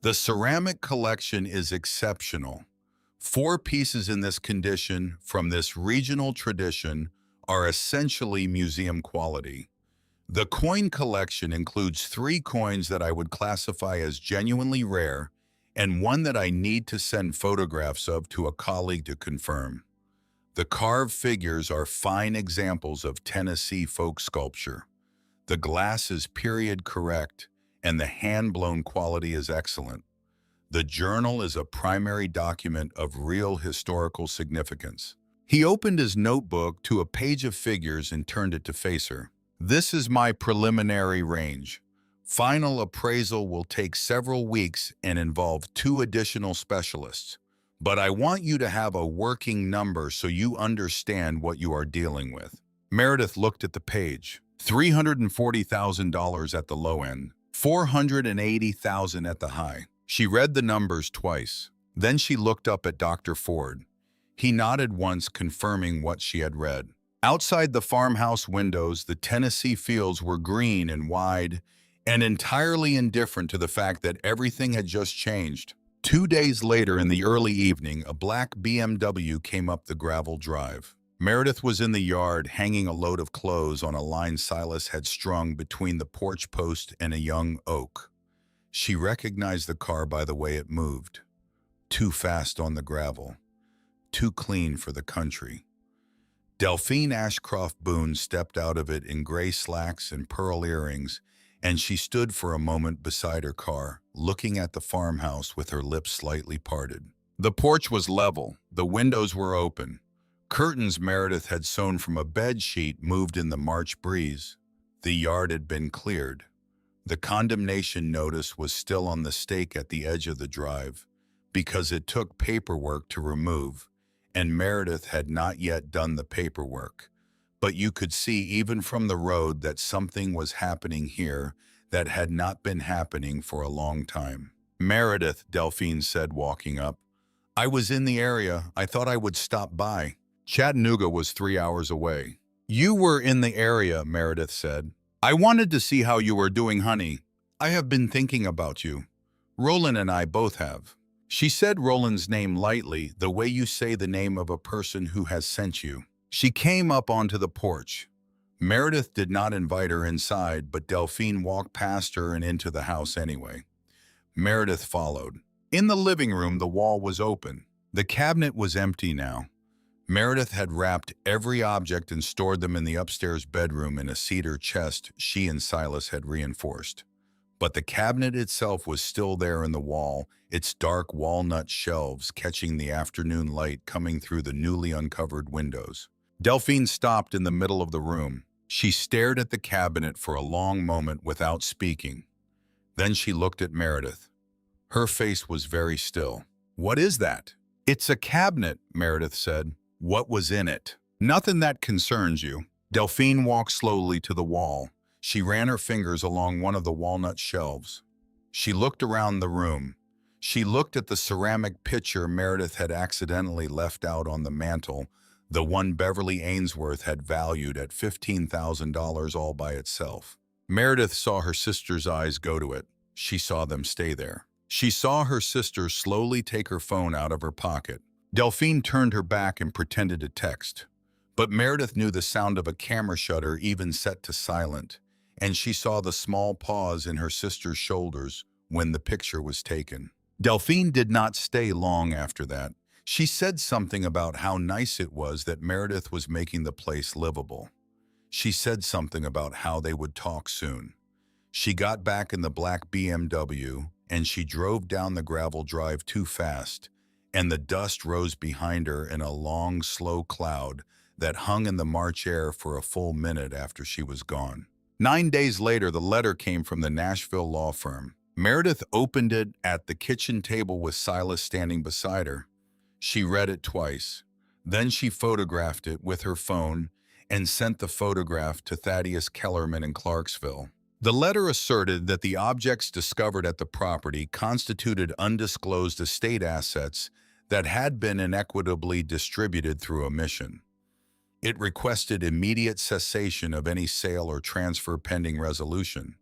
The ceramic collection is exceptional. 4 pieces in this condition from this regional tradition are essentially museum quality. The coin collection includes 3 coins that I would classify as genuinely rare and one that I need to send photographs of to a colleague to confirm. The carved figures are fine examples of Tennessee folk sculpture. The glass is period correct, and the hand-blown quality is excellent. The journal is a primary document of real historical significance. He opened his notebook to a page of figures and turned it to face her. This is my preliminary range. Final appraisal will take several weeks and involve 2 additional specialists. But I want you to have a working number so you understand what you are dealing with. Meredith looked at the page. $340,000 at the low end, $480,000 at the high. She read the numbers twice. Then she looked up at Dr. Ford. He nodded once, confirming what she had read. Outside the farmhouse windows, the Tennessee fields were green and wide, and entirely indifferent to the fact that everything had just changed. 2 days later, in the early evening, a black BMW came up the gravel drive. Meredith was in the yard, hanging a load of clothes on a line Silas had strung between the porch post and a young oak. She recognized the car by the way it moved. Too fast on the gravel. Too clean for the country. Delphine Ashcroft Boone stepped out of it in gray slacks and pearl earrings, and she stood for a moment beside her car, looking at the farmhouse with her lips slightly parted. The porch was level. The windows were open. Curtains Meredith had sewn from a bed sheet moved in the March breeze. The yard had been cleared. The condemnation notice was still on the stake at the edge of the drive, because it took paperwork to remove, and Meredith had not yet done the paperwork. But you could see even from the road that something was happening here that had not been happening for a long time. Meredith, Delphine said, walking up. I was in the area. I thought I would stop by. Chattanooga was 3 hours away. You were in the area, Meredith said. I wanted to see how you were doing, honey. I have been thinking about you. Roland and I both have. She said Roland's name lightly, the way you say the name of a person who has sent you. She came up onto the porch. Meredith did not invite her inside, but Delphine walked past her and into the house anyway. Meredith followed. In the living room, the wall was open. The cabinet was empty now. Meredith had wrapped every object and stored them in the upstairs bedroom in a cedar chest she and Silas had reinforced. But the cabinet itself was still there in the wall, its dark walnut shelves catching the afternoon light coming through the newly uncovered windows. Delphine stopped in the middle of the room. She stared at the cabinet for a long moment without speaking. Then she looked at Meredith. Her face was very still. What is that? It's a cabinet, Meredith said. What was in it? Nothing that concerns you. Delphine walked slowly to the wall. She ran her fingers along one of the walnut shelves. She looked around the room. She looked at the ceramic pitcher Meredith had accidentally left out on the mantel, the one Beverly Ainsworth had valued at $15,000 all by itself. Meredith saw her sister's eyes go to it. She saw them stay there. She saw her sister slowly take her phone out of her pocket. Delphine turned her back and pretended to text. But Meredith knew the sound of a camera shutter even set to silent, and she saw the small pause in her sister's shoulders when the picture was taken. Delphine did not stay long after that. She said something about how nice it was that Meredith was making the place livable. She said something about how they would talk soon. She got back in the black BMW, and she drove down the gravel drive too fast, and the dust rose behind her in a long, slow cloud that hung in the March air for a full minute after she was gone. 9 days later, the letter came from the Nashville law firm. Meredith opened it at the kitchen table with Silas standing beside her. She read it twice. Then she photographed it with her phone and sent the photograph to Thaddeus Kellerman in Clarksville. The letter asserted that the objects discovered at the property constituted undisclosed estate assets that had been inequitably distributed through omission. It requested immediate cessation of any sale or transfer pending resolution.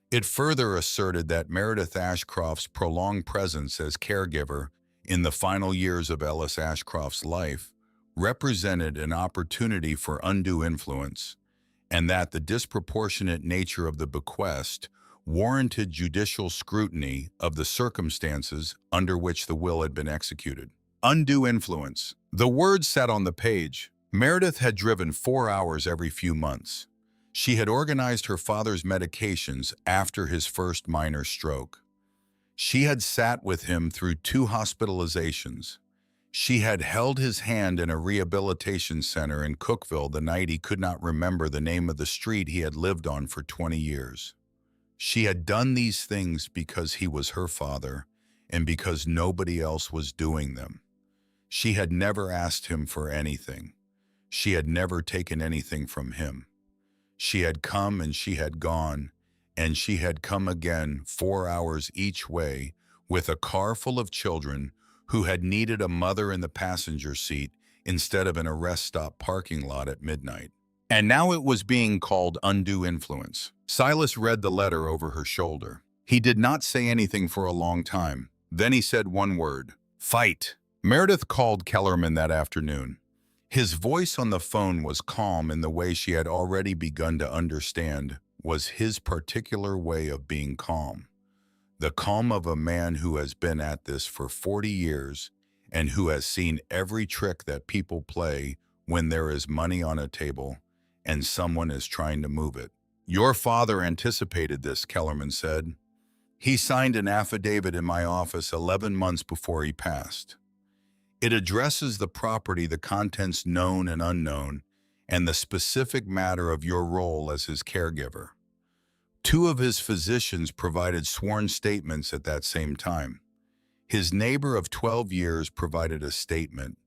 It further asserted that Meredith Ashcroft's prolonged presence as caregiver in the final years of Ellis Ashcroft's life represented an opportunity for undue influence, and that the disproportionate nature of the bequest warranted judicial scrutiny of the circumstances under which the will had been executed. Undue influence. The words sat on the page. Meredith had driven 4 hours every few months. She had organized her father's medications after his first minor stroke. She had sat with him through 2 hospitalizations. She had held his hand in a rehabilitation center in Cookville the night he could not remember the name of the street he had lived on for 20 years. She had done these things because he was her father and because nobody else was doing them. She had never asked him for anything. She had never taken anything from him. She had come and she had gone, and she had come again 4 hours each way with a car full of children who had needed a mother in the passenger seat instead of an arrest stop parking lot at midnight. And now it was being called undue influence. Silas read the letter over her shoulder. He did not say anything for a long time. Then he said one word: fight. Meredith called Kellerman that afternoon. His voice on the phone was calm in the way she had already begun to understand was his particular way of being calm. The calm of a man who has been at this for 40 years and who has seen every trick that people play when there is money on a table and someone is trying to move it. Your father anticipated this, Kellerman said. He signed an affidavit in my office 11 months before he passed. It addresses the property, the contents known and unknown, and the specific matter of your role as his caregiver. 2 of his physicians provided sworn statements at that same time. His neighbor of 12 years provided a statement.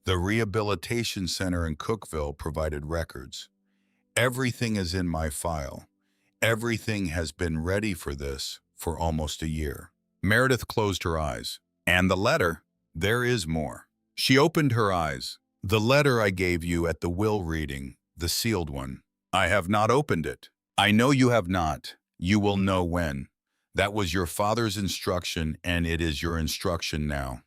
The rehabilitation center in Cookville provided records. Everything is in my file. Everything has been ready for this for almost a year. Meredith closed her eyes. And the letter? There is more. She opened her eyes. The letter I gave you at the will reading, the sealed one. I have not opened it. I know you have not. You will know when. That was your father's instruction, and it is your instruction now.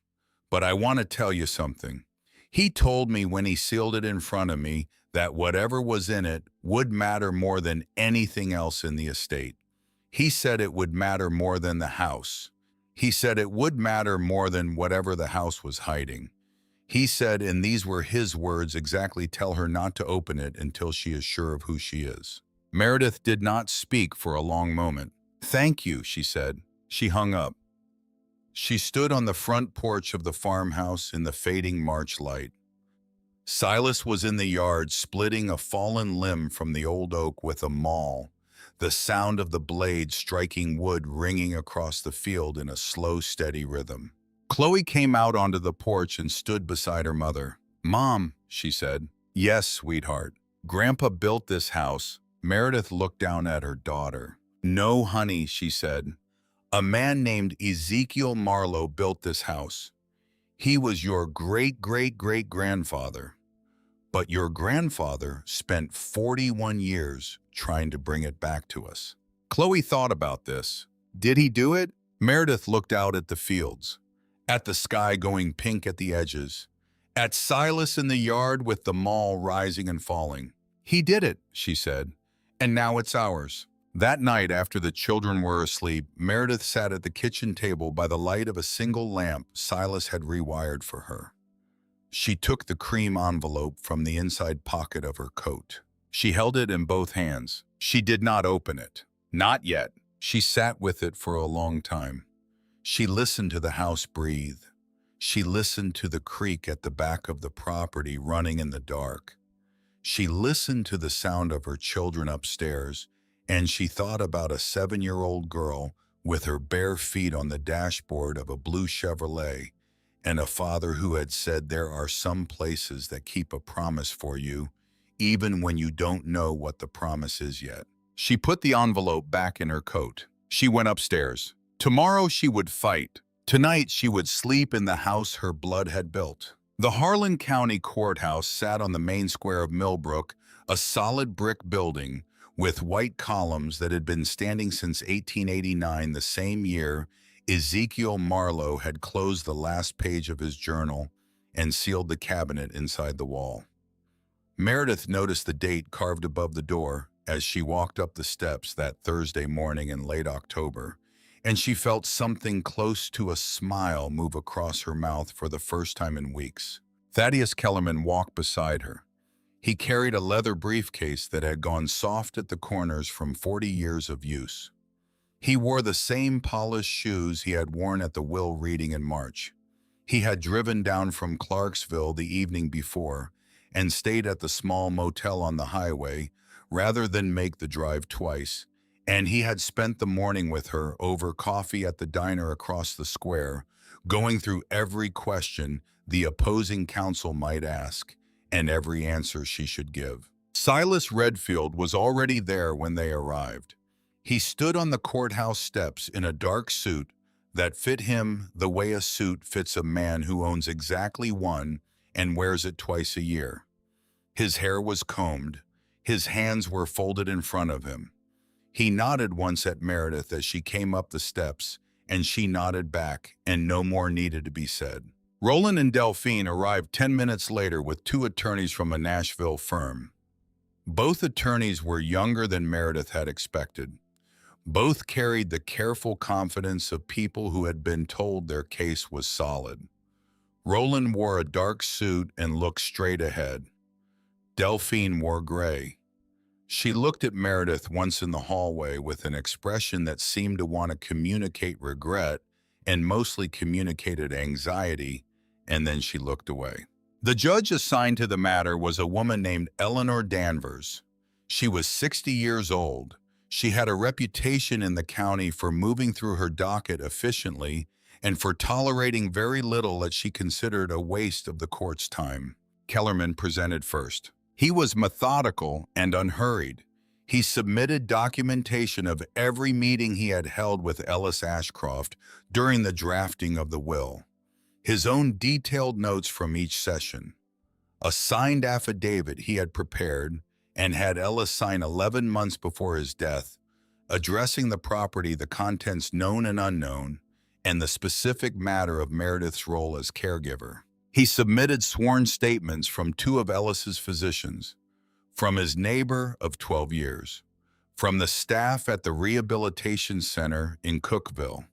But I want to tell you something. He told me when he sealed it in front of me that whatever was in it would matter more than anything else in the estate. He said it would matter more than the house. He said it would matter more than whatever the house was hiding. He said, and these were his words exactly, tell her not to open it until she is sure of who she is. Meredith did not speak for a long moment. Thank you, she said. She hung up. She stood on the front porch of the farmhouse in the fading March light. Silas was in the yard splitting a fallen limb from the old oak with a maul, the sound of the blade striking wood ringing across the field in a slow, steady rhythm. Chloe came out onto the porch and stood beside her mother. Mom, she said. Yes, sweetheart. Grandpa built this house. Meredith looked down at her daughter. No, honey, she said. A man named Ezekiel Marlowe built this house. He was your great-great-great-grandfather. But your grandfather spent 41 years trying to bring it back to us. Chloe thought about this. Did he do it? Meredith looked out at the fields, at the sky going pink at the edges, at Silas in the yard with the maul rising and falling. He did it, she said, and now it's ours. That night, after the children were asleep, Meredith sat at the kitchen table by the light of a single lamp Silas had rewired for her. She took the cream envelope from the inside pocket of her coat. She held it in both hands. She did not open it. Not yet. She sat with it for a long time. She listened to the house breathe. She listened to the creek at the back of the property running in the dark. She listened to the sound of her children upstairs, and she thought about a 7-year-old girl with her bare feet on the dashboard of a blue Chevrolet, and a father who had said there are some places that keep a promise for you, even when you don't know what the promise is yet. She put the envelope back in her coat. She went upstairs. Tomorrow she would fight. Tonight she would sleep in the house her blood had built. The Harlan County Courthouse sat on the main square of Millbrook, a solid brick building with white columns that had been standing since 1889, the same year Ezekiel Marlowe had closed the last page of his journal and sealed the cabinet inside the wall. Meredith noticed the date carved above the door as she walked up the steps that Thursday morning in late October, and she felt something close to a smile move across her mouth for the first time in weeks. Thaddeus Kellerman walked beside her. He carried a leather briefcase that had gone soft at the corners from 40 years of use. He wore the same polished shoes he had worn at the will reading in March. He had driven down from Clarksville the evening before and stayed at the small motel on the highway rather than make the drive twice, and he had spent the morning with her over coffee at the diner across the square, going through every question the opposing counsel might ask and every answer she should give. Silas Redfield was already there when they arrived. He stood on the courthouse steps in a dark suit that fit him the way a suit fits a man who owns exactly one and wears it twice a year. His hair was combed. His hands were folded in front of him. He nodded once at Meredith as she came up the steps, and she nodded back, and no more needed to be said. Roland and Delphine arrived 10 minutes later with two attorneys from a Nashville firm. Both attorneys were younger than Meredith had expected. Both carried the careful confidence of people who had been told their case was solid. Roland wore a dark suit and looked straight ahead. Delphine wore gray. She looked at Meredith once in the hallway with an expression that seemed to want to communicate regret and mostly communicated anxiety, and then she looked away. The judge assigned to the matter was a woman named Eleanor Danvers. She was 60 years old. She had a reputation in the county for moving through her docket efficiently and for tolerating very little that she considered a waste of the court's time. Kellerman presented first. He was methodical and unhurried. He submitted documentation of every meeting he had held with Ellis Ashcroft during the drafting of the will, his own detailed notes from each session, a signed affidavit he had prepared and had Ellis sign 11 months before his death, addressing the property, the contents known and unknown, and the specific matter of Meredith's role as caregiver. He submitted sworn statements from two of Ellis's physicians, from his neighbor of 12 years, from the staff at the Rehabilitation Center in Cookeville.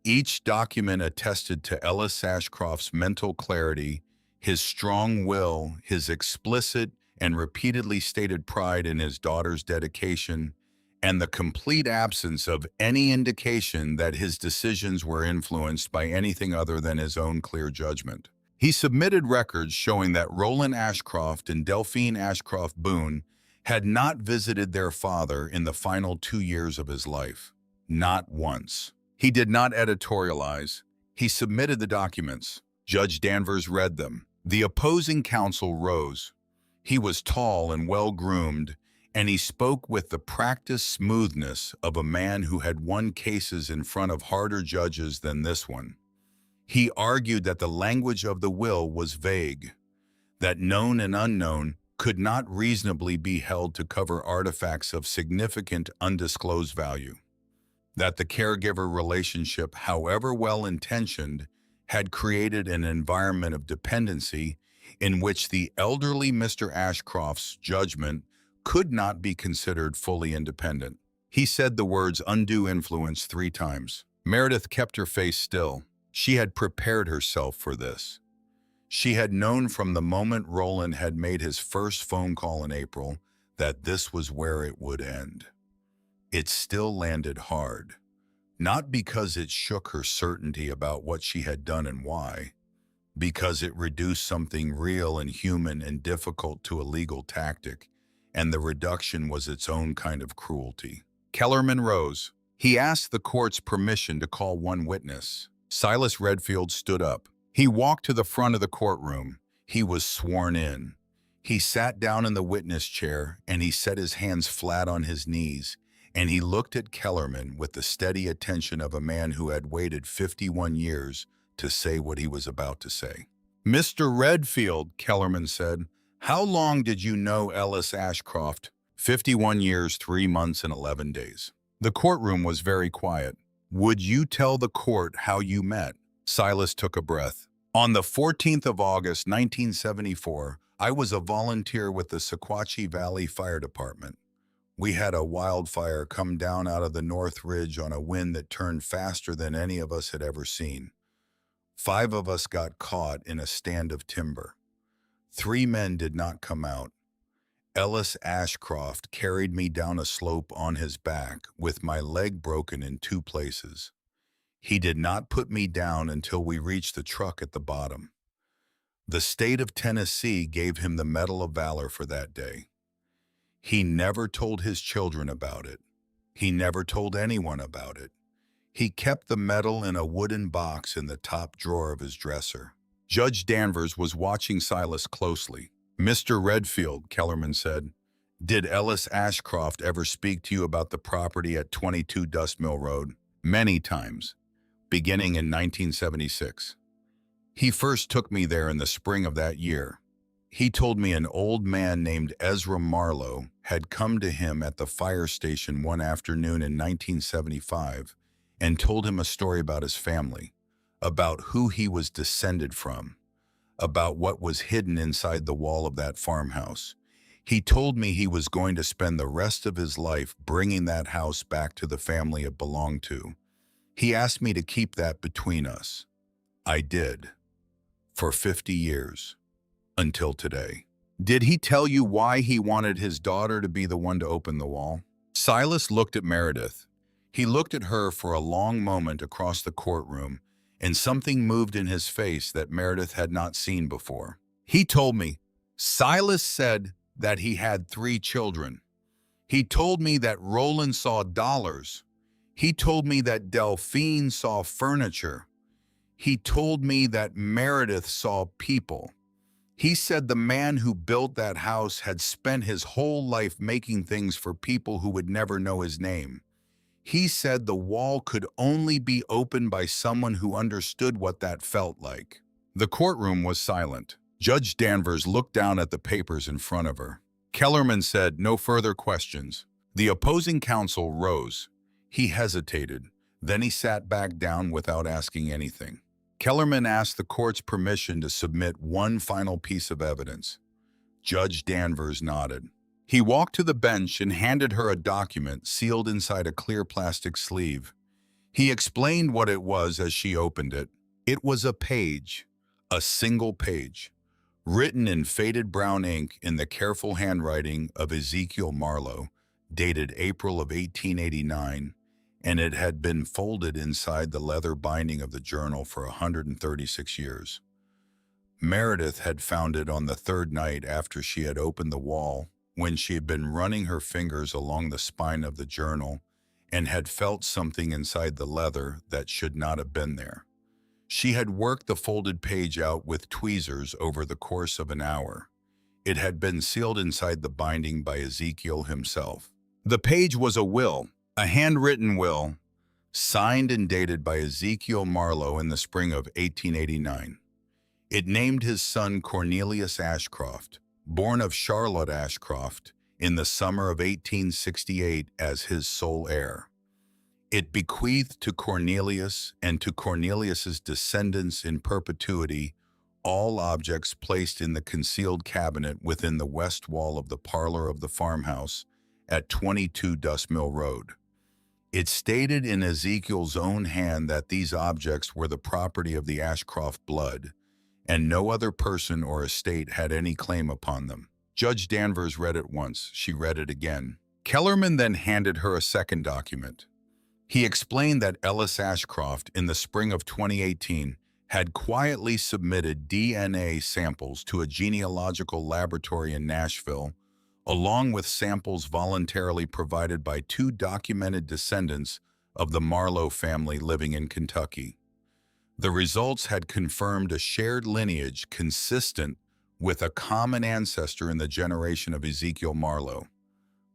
Each document attested to Ellis Ashcroft's mental clarity, his strong will, his explicit and repeatedly stated pride in his daughter's dedication, and the complete absence of any indication that his decisions were influenced by anything other than his own clear judgment. He submitted records showing that Roland Ashcroft and Delphine Ashcroft Boone had not visited their father in the final 2 years of his life. Not once. He did not editorialize. He submitted the documents. Judge Danvers read them. The opposing counsel rose. He was tall and well-groomed, and he spoke with the practiced smoothness of a man who had won cases in front of harder judges than this one. He argued that the language of the will was vague, that known and unknown could not reasonably be held to cover artifacts of significant undisclosed value, that the caregiver relationship, however well-intentioned, had created an environment of dependency in which the elderly Mr. Ashcroft's judgment could not be considered fully independent. He said the words undue influence 3 times. Meredith kept her face still. She had prepared herself for this. She had known from the moment Roland had made his first phone call in April that this was where it would end. It still landed hard, not because it shook her certainty about what she had done and why, because it reduced something real and human and difficult to a legal tactic, and the reduction was its own kind of cruelty. Kellerman rose. He asked the court's permission to call one witness. Silas Redfield stood up. He walked to the front of the courtroom. He was sworn in. He sat down in the witness chair, and he set his hands flat on his knees, and he looked at Kellerman with the steady attention of a man who had waited 51 years to say what he was about to say. "Mr. Redfield," Kellerman said, "how long did you know Ellis Ashcroft?" 51 years, 3 months, and 11 days. The courtroom was very quiet. "Would you tell the court how you met?" Silas took a breath. "On the 14th of August, 1974, I was a volunteer with the Sequatchie Valley Fire Department. We had a wildfire come down out of the North Ridge on a wind that turned faster than any of us had ever seen. 5 of us got caught in a stand of timber. 3 men did not come out. Ellis Ashcroft carried me down a slope on his back with my leg broken in two places. He did not put me down until we reached the truck at the bottom. The state of Tennessee gave him the Medal of Valor for that day. He never told his children about it. He never told anyone about it. He kept the medal in a wooden box in the top drawer of his dresser. Judge Danvers was watching Silas closely. "Mr. Redfield," Kellerman said, "did Ellis Ashcroft ever speak to you about the property at 22 Dust Mill Road?" "Many times, beginning in 1976. He first took me there in the spring of that year. He told me an old man named Ezra Marlowe had come to him at the fire station one afternoon in 1975 and told him a story about his family, about who he was descended from, about what was hidden inside the wall of that farmhouse. He told me he was going to spend the rest of his life bringing that house back to the family it belonged to. He asked me to keep that between us. I did. For 50 years. Until today." "Did he tell you why he wanted his daughter to be the one to open the wall?" Silas looked at Meredith. He looked at her for a long moment across the courtroom, and something moved in his face that Meredith had not seen before. "He told me." Silas said that he had 3 children. "He told me that Roland saw dollars. He told me that Delphine saw furniture. He told me that Meredith saw people. He said the man who built that house had spent his whole life making things for people who would never know his name. He said the wall could only be opened by someone who understood what that felt like." The courtroom was silent. Judge Danvers looked down at the papers in front of her. Kellerman said, "No further questions." The opposing counsel rose. He hesitated. Then he sat back down without asking anything. Kellerman asked the court's permission to submit one final piece of evidence. Judge Danvers nodded. He walked to the bench and handed her a document sealed inside a clear plastic sleeve. He explained what it was as she opened it. It was a page, a single page, written in faded brown ink in the careful handwriting of Ezekiel Marlowe, dated April of 1889, and it had been folded inside the leather binding of the journal for 136 years. Meredith had found it on the 3rd night after she had opened the wall, when she had been running her fingers along the spine of the journal and had felt something inside the leather that should not have been there. She had worked the folded page out with tweezers over the course of an hour. It had been sealed inside the binding by Ezekiel himself. The page was a will, a handwritten will, signed and dated by Ezekiel Marlowe in the spring of 1889. It named his son Cornelius Ashcroft, born of Charlotte Ashcroft, in the summer of 1868 as his sole heir. It bequeathed to Cornelius and to Cornelius's descendants in perpetuity all objects placed in the concealed cabinet within the west wall of the parlor of the farmhouse at 22 Dust Mill Road. It stated in Ezekiel's own hand that these objects were the property of the Ashcroft blood, and no other person or estate had any claim upon them. Judge Danvers read it once. She read it again. Kellerman then handed her a second document. He explained that Ellis Ashcroft, in the spring of 2018, had quietly submitted DNA samples to a genealogical laboratory in Nashville, along with samples voluntarily provided by 2 documented descendants of the Marlowe family living in Kentucky. The results had confirmed a shared lineage consistent with a common ancestor in the generation of Ezekiel Marlowe.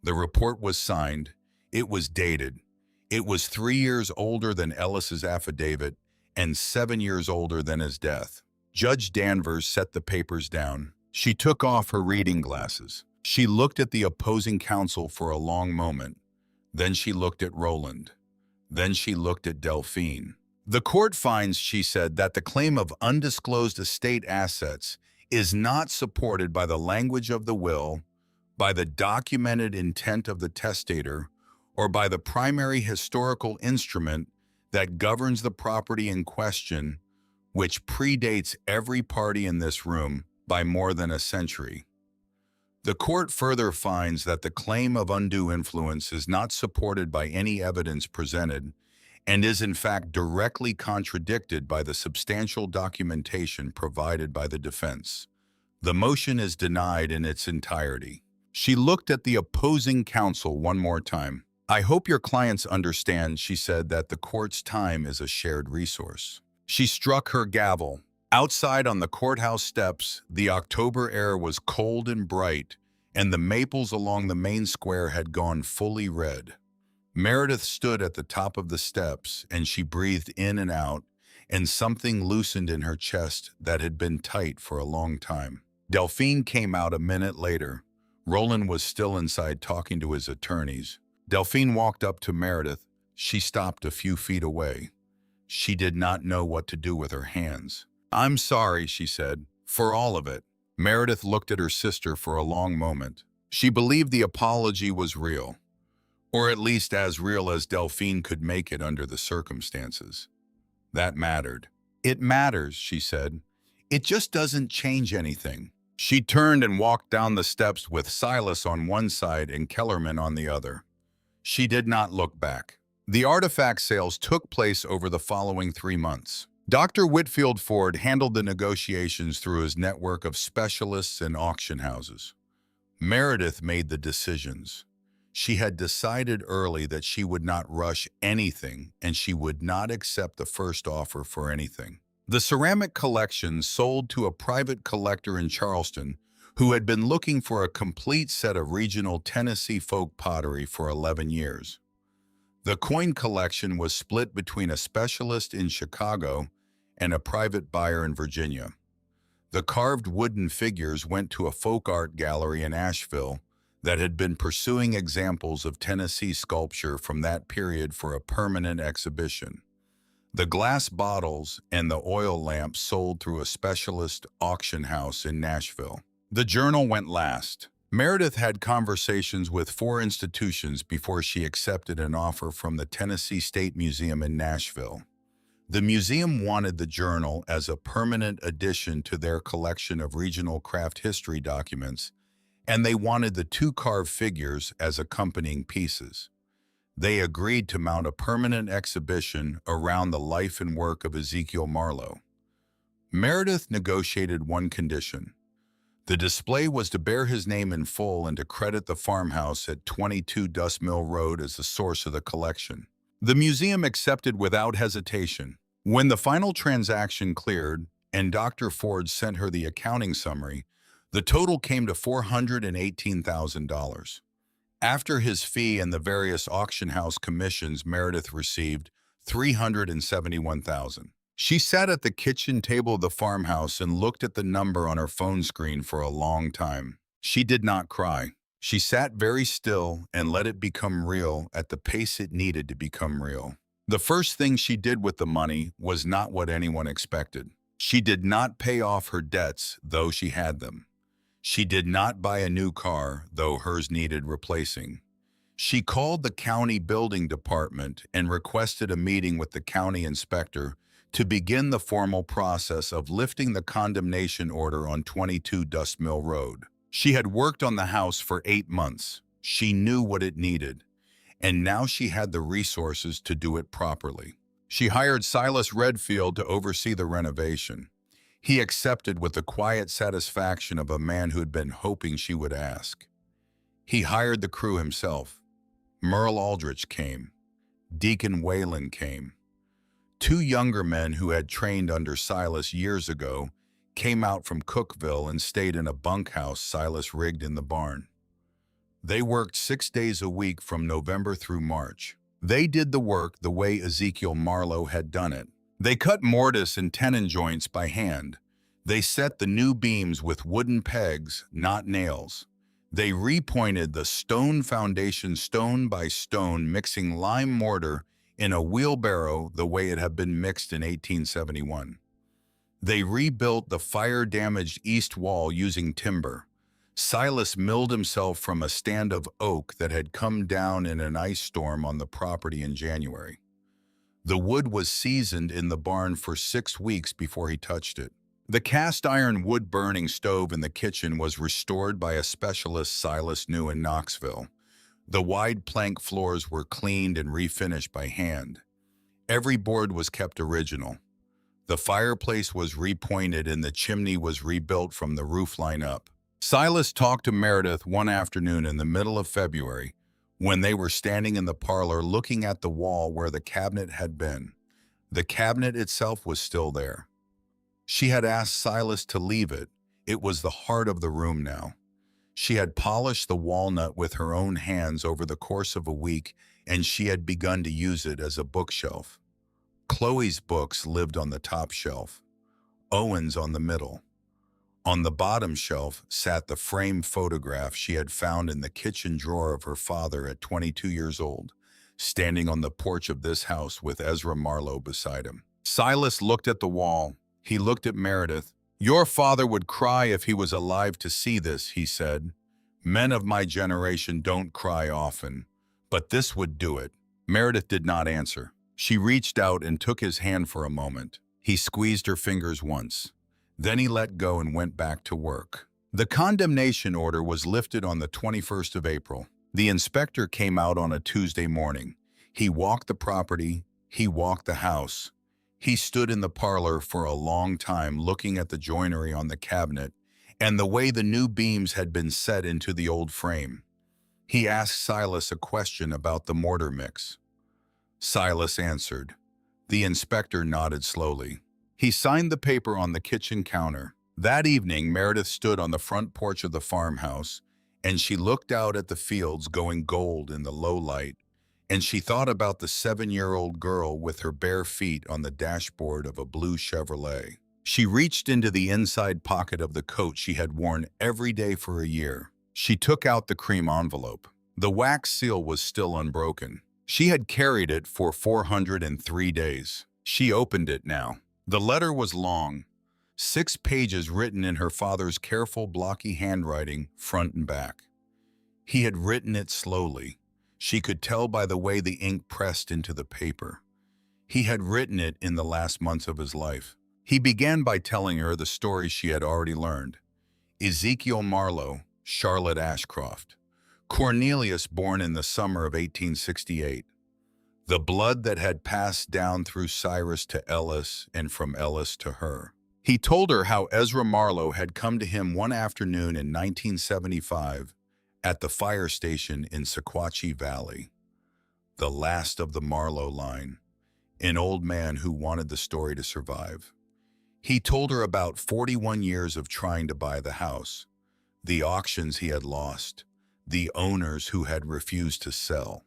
The report was signed. It was dated. It was 3 years older than Ellis's affidavit and 7 years older than his death. Judge Danvers set the papers down. She took off her reading glasses. She looked at the opposing counsel for a long moment. Then she looked at Roland. Then she looked at Delphine. "The court finds," she said, "that the claim of undisclosed estate assets is not supported by the language of the will, by the documented intent of the testator, or by the primary historical instrument that governs the property in question, which predates every party in this room by more than a century. The court further finds that the claim of undue influence is not supported by any evidence presented and is in fact directly contradicted by the substantial documentation provided by the defense. The motion is denied in its entirety. She looked at the opposing counsel one more time. "I hope your clients understand," she said, "that the court's time is a shared resource." She struck her gavel. Outside on the courthouse steps, the October air was cold and bright, and the maples along the main square had gone fully red. Meredith stood at the top of the steps, and she breathed in and out, and something loosened in her chest that had been tight for a long time. Delphine came out a minute later. Roland was still inside talking to his attorneys. Delphine walked up to Meredith. She stopped a few feet away. She did not know what to do with her hands. "I'm sorry," she said, "for all of it." Meredith looked at her sister for a long moment. She believed the apology was real, or at least as real as Delphine could make it under the circumstances. That mattered. "It matters," she said. "It just doesn't change anything." She turned and walked down the steps with Silas on one side and Kellerman on the other. She did not look back. The artifact sales took place over the following 3 months. Dr. Whitfield Ford handled the negotiations through his network of specialists and auction houses. Meredith made the decisions. She had decided early that she would not rush anything, and she would not accept the first offer for anything. The ceramic collection sold to a private collector in Charleston who had been looking for a complete set of regional Tennessee folk pottery for 11 years. The coin collection was split between a specialist in Chicago and a private buyer in Virginia. The carved wooden figures went to a folk art gallery in Asheville that had been pursuing examples of Tennessee sculpture from that period for a permanent exhibition. The glass bottles and the oil lamps sold through a specialist auction house in Nashville. The journal went last. Meredith had conversations with 4 institutions before she accepted an offer from the Tennessee State Museum in Nashville. The museum wanted the journal as a permanent addition to their collection of regional craft history documents, and they wanted the 2 carved figures as accompanying pieces. They agreed to mount a permanent exhibition around the life and work of Ezekiel Marlowe. Meredith negotiated one condition. The display was to bear his name in full and to credit the farmhouse at 22 Dust Mill Road as the source of the collection. The museum accepted without hesitation. When the final transaction cleared and Dr. Ford sent her the accounting summary, the total came to $418,000. After his fee and the various auction house commissions, Meredith received $371,000. She sat at the kitchen table of the farmhouse and looked at the number on her phone screen for a long time. She did not cry. She sat very still and let it become real at the pace it needed to become real. The first thing she did with the money was not what anyone expected. She did not pay off her debts, though she had them. She did not buy a new car, though hers needed replacing. She called the county building department and requested a meeting with the county inspector to begin the formal process of lifting the condemnation order on 22 Dust Mill Road. She had worked on the house for 8 months. She knew what it needed, and now she had the resources to do it properly. She hired Silas Redfield to oversee the renovation. He accepted with the quiet satisfaction of a man who had been hoping she would ask. He hired the crew himself. Merle Aldrich came. Deacon Whalen came. 2 younger men who had trained under Silas years ago came out from Cookville and stayed in a bunkhouse Silas rigged in the barn. They worked 6 days a week from November through March. They did the work the way Ezekiel Marlowe had done it. They cut mortise and tenon joints by hand. They set the new beams with wooden pegs, not nails. They repointed the stone foundation stone by stone, mixing lime mortar in a wheelbarrow the way it had been mixed in 1871. They rebuilt the fire-damaged east wall using timber. Silas milled himself from a stand of oak that had come down in an ice storm on the property in January. The wood was seasoned in the barn for 6 weeks before he touched it. The cast-iron wood-burning stove in the kitchen was restored by a specialist Silas knew in Knoxville. The wide plank floors were cleaned and refinished by hand. Every board was kept original. The fireplace was repointed and the chimney was rebuilt from the roofline up. Silas talked to Meredith one afternoon in the middle of February when they were standing in the parlor looking at the wall where the cabinet had been. The cabinet itself was still there. She had asked Silas to leave it. It was the heart of the room now. She had polished the walnut with her own hands over the course of a week, and she had begun to use it as a bookshelf. Chloe's books lived on the top shelf, Owen's on the middle. On the bottom shelf sat the framed photograph she had found in the kitchen drawer of her father at 22 years old, standing on the porch of this house with Ezra Marlowe beside him. Silas looked at the wall. He looked at Meredith. "Your father would cry if he was alive to see this," he said. "Men of my generation don't cry often, but this would do it." Meredith did not answer. She reached out and took his hand for a moment. He squeezed her fingers once. Then he let go and went back to work. The condemnation order was lifted on the 21st of April. The inspector came out on a Tuesday morning. He walked the property. He walked the house. He stood in the parlor for a long time looking at the joinery on the cabinet and the way the new beams had been set into the old frame. He asked Silas a question about the mortar mix. Silas answered. The inspector nodded slowly. He signed the paper on the kitchen counter. That evening, Meredith stood on the front porch of the farmhouse, and she looked out at the fields going gold in the low light, and she thought about the 7-year-old girl with her bare feet on the dashboard of a blue Chevrolet. She reached into the inside pocket of the coat she had worn every day for a year. She took out the cream envelope. The wax seal was still unbroken. She had carried it for 403 days. She opened it now. The letter was long, 6 pages written in her father's careful, blocky handwriting, front and back. He had written it slowly. She could tell by the way the ink pressed into the paper. He had written it in the last months of his life. He began by telling her the story she had already learned. Ezekiel Marlowe, Charlotte Ashcroft. Cornelius born in the summer of 1868. The blood that had passed down through Cyrus to Ellis and from Ellis to her. He told her how Ezra Marlowe had come to him one afternoon in 1975 at the fire station in Sequatchie Valley. The last of the Marlowe line, an old man who wanted the story to survive. He told her about 41 years of trying to buy the house, the auctions he had lost, the owners who had refused to sell,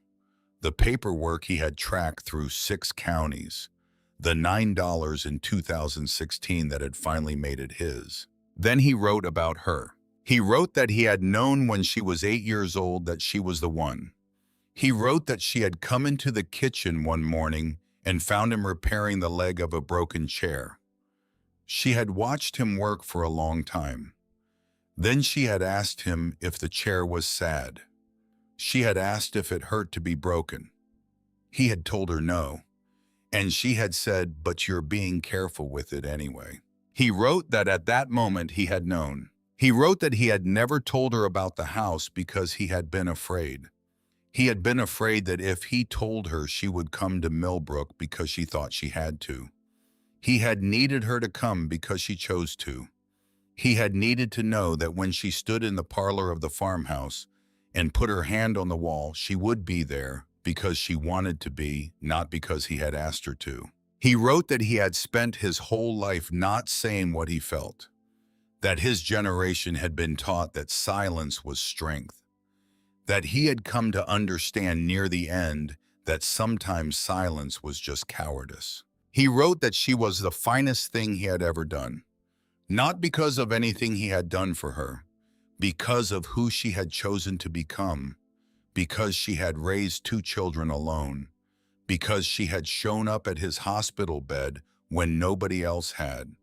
the paperwork he had tracked through 6 counties, the $9 in 2016 that had finally made it his. Then he wrote about her. He wrote that he had known when she was 8 years old that she was the one. He wrote that she had come into the kitchen one morning and found him repairing the leg of a broken chair. She had watched him work for a long time. Then she had asked him if the chair was sad. She had asked if it hurt to be broken. He had told her no, and she had said, "But you're being careful with it anyway." He wrote that at that moment he had known. He wrote that he had never told her about the house because he had been afraid. He had been afraid that if he told her, she would come to Millbrook because she thought she had to. He had needed her to come because she chose to. He had needed to know that when she stood in the parlor of the farmhouse and put her hand on the wall, she would be there because she wanted to be, not because he had asked her to. He wrote that he had spent his whole life not saying what he felt, that his generation had been taught that silence was strength, that he had come to understand near the end that sometimes silence was just cowardice. He wrote that she was the finest thing he had ever done, not because of anything he had done for her, because of who she had chosen to become, because she had raised 2 children alone, because she had shown up at his hospital bed when nobody else had,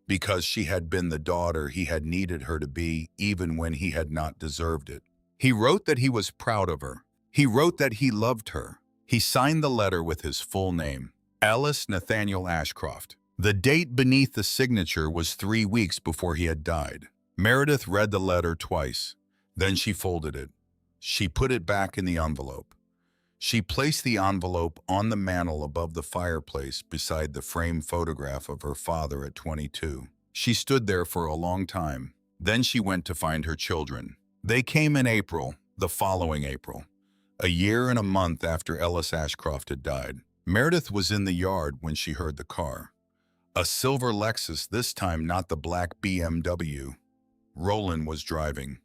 because she had been the daughter he had needed her to be even when he had not deserved it. He wrote that he was proud of her. He wrote that he loved her. He signed the letter with his full name, Alice Nathaniel Ashcroft. The date beneath the signature was 3 weeks before he had died. Meredith read the letter twice. Then she folded it. She put it back in the envelope. She placed the envelope on the mantel above the fireplace beside the framed photograph of her father at 22. She stood there for a long time. Then she went to find her children. They came in April, the following April, a year and a month after Ellis Ashcroft had died. Meredith was in the yard when she heard the car. A silver Lexus, this time not the black BMW. Roland was driving.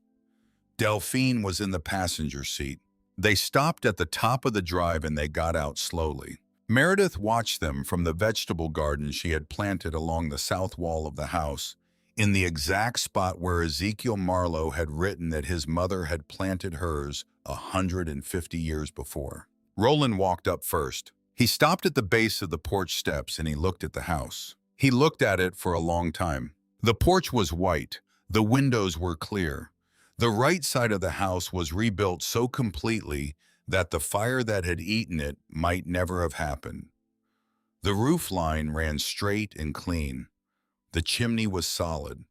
Delphine was in the passenger seat. They stopped at the top of the drive and they got out slowly. Meredith watched them from the vegetable garden she had planted along the south wall of the house, in the exact spot where Ezekiel Marlowe had written that his mother had planted hers 150 years before. Roland walked up first. He stopped at the base of the porch steps and he looked at the house. He looked at it for a long time. The porch was white. The windows were clear. The right side of the house was rebuilt so completely that the fire that had eaten it might never have happened. The roof line ran straight and clean. The chimney was solid.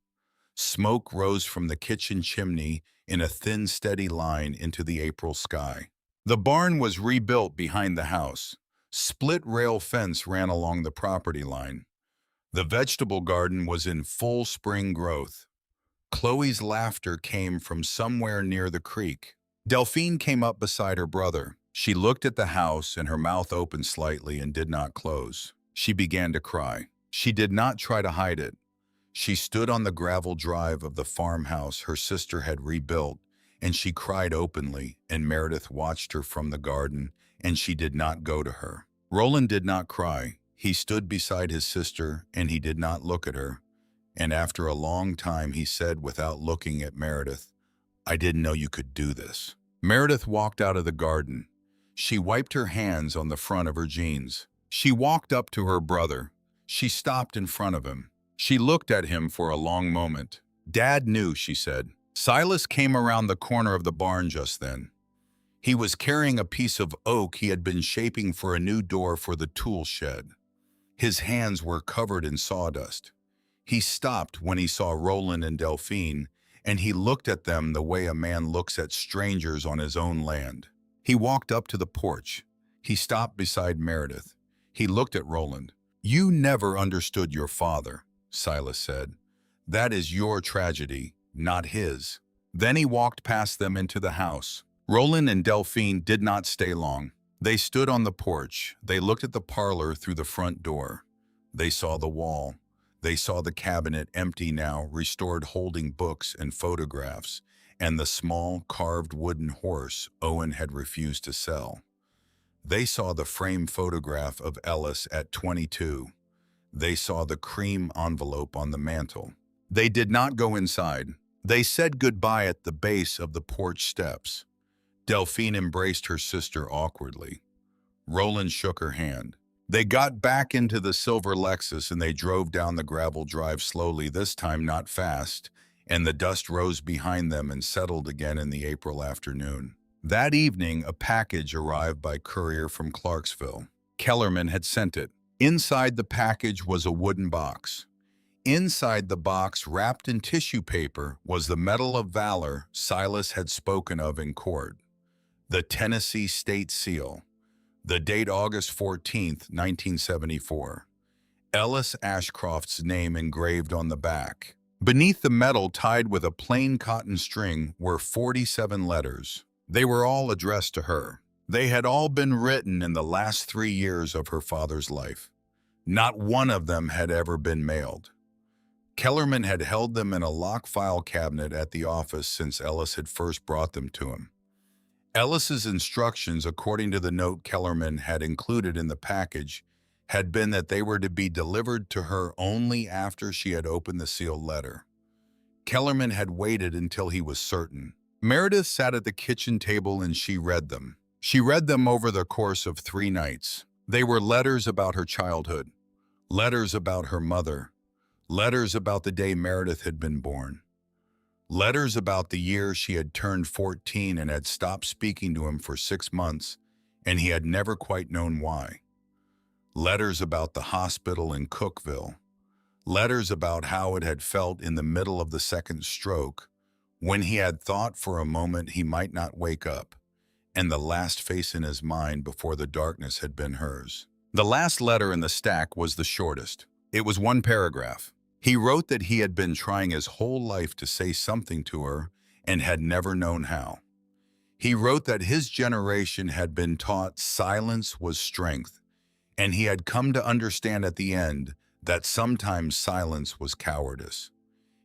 Smoke rose from the kitchen chimney in a thin, steady line into the April sky. The barn was rebuilt behind the house. Split rail fence ran along the property line. The vegetable garden was in full spring growth. Chloe's laughter came from somewhere near the creek. Delphine came up beside her brother. She looked at the house and her mouth opened slightly and did not close. She began to cry. She did not try to hide it. She stood on the gravel drive of the farmhouse her sister had rebuilt, and she cried openly, and Meredith watched her from the garden, and she did not go to her. Roland did not cry. He stood beside his sister, and he did not look at her. And after a long time he said without looking at Meredith, "I didn't know you could do this." Meredith walked out of the garden. She wiped her hands on the front of her jeans. She walked up to her brother. She stopped in front of him. She looked at him for a long moment. "Dad knew," she said. Silas came around the corner of the barn just then. He was carrying a piece of oak he had been shaping for a new door for the tool shed. His hands were covered in sawdust. He stopped when he saw Roland and Delphine, and he looked at them the way a man looks at strangers on his own land. He walked up to the porch. He stopped beside Meredith. He looked at Roland. "You never understood your father," Silas said. "That is your tragedy, not his." Then he walked past them into the house. Roland and Delphine did not stay long. They stood on the porch. They looked at the parlor through the front door. They saw the wall. They saw the cabinet empty now, restored holding books and photographs, and the small carved wooden horse Owen had refused to sell. They saw the framed photograph of Ellis at 22. They saw the cream envelope on the mantel. They did not go inside. They said goodbye at the base of the porch steps. Delphine embraced her sister awkwardly. Roland shook her hand. They got back into the silver Lexus and they drove down the gravel drive slowly, this time not fast, and the dust rose behind them and settled again in the April afternoon. That evening, a package arrived by courier from Clarksville. Kellerman had sent it. Inside the package was a wooden box. Inside the box, wrapped in tissue paper, was the Medal of Valor Silas had spoken of in court. The Tennessee State Seal. The date August 14th, 1974. Ellis Ashcroft's name engraved on the back. Beneath the medal, tied with a plain cotton string, were 47 letters. They were all addressed to her. They had all been written in the last 3 years of her father's life. Not one of them had ever been mailed. Kellerman had held them in a locked file cabinet at the office since Ellis had first brought them to him. Ellis's instructions, according to the note Kellerman had included in the package, had been that they were to be delivered to her only after she had opened the sealed letter. Kellerman had waited until he was certain. Meredith sat at the kitchen table and she read them. She read them over the course of 3 nights. They were letters about her childhood, letters about her mother, letters about the day Meredith had been born, letters about the year she had turned 14 and had stopped speaking to him for 6 months, and he had never quite known why. letters about the hospital in Cookville, letters about how it had felt in the middle of the second stroke, when he had thought for a moment he might not wake up, and the last face in his mind before the darkness had been hers. The last letter in the stack was the shortest. It was one paragraph. He wrote that he had been trying his whole life to say something to her and had never known how. He wrote that his generation had been taught silence was strength, and he had come to understand at the end that sometimes silence was cowardice.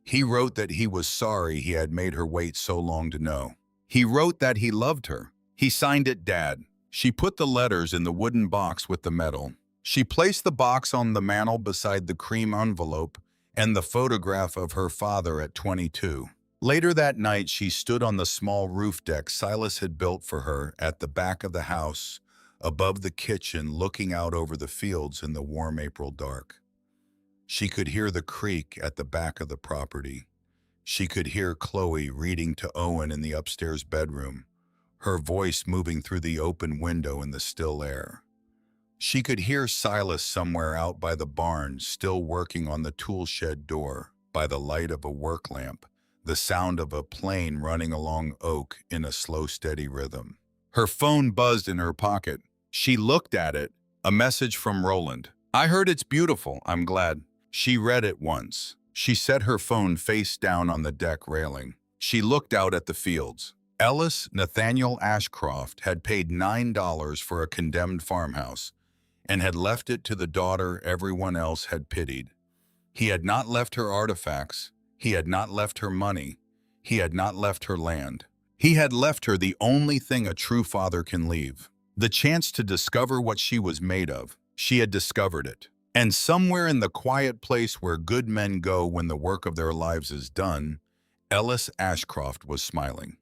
He wrote that he was sorry he had made her wait so long to know. He wrote that he loved her. He signed it Dad. She put the letters in the wooden box with the metal. She placed the box on the mantel beside the cream envelope and the photograph of her father at 22. Later that night, she stood on the small roof deck Silas had built for her at the back of the house, above the kitchen, looking out over the fields in the warm April dark. She could hear the creek at the back of the property. She could hear Chloe reading to Owen in the upstairs bedroom, her voice moving through the open window in the still air. She could hear Silas somewhere out by the barn, still working on the tool shed door, by the light of a work lamp, the sound of a plane running along oak in a slow, steady rhythm. Her phone buzzed in her pocket. She looked at it, a message from Roland. "I heard it's beautiful, I'm glad." She read it once. She set her phone face down on the deck railing. She looked out at the fields. Ellis Nathaniel Ashcroft had paid $9 for a condemned farmhouse and had left it to the daughter everyone else had pitied. He had not left her artifacts. He had not left her money. He had not left her land. He had left her the only thing a true father can leave, the chance to discover what she was made of. She had discovered it. And somewhere in the quiet place where good men go when the work of their lives is done, Ellis Ashcroft was smiling.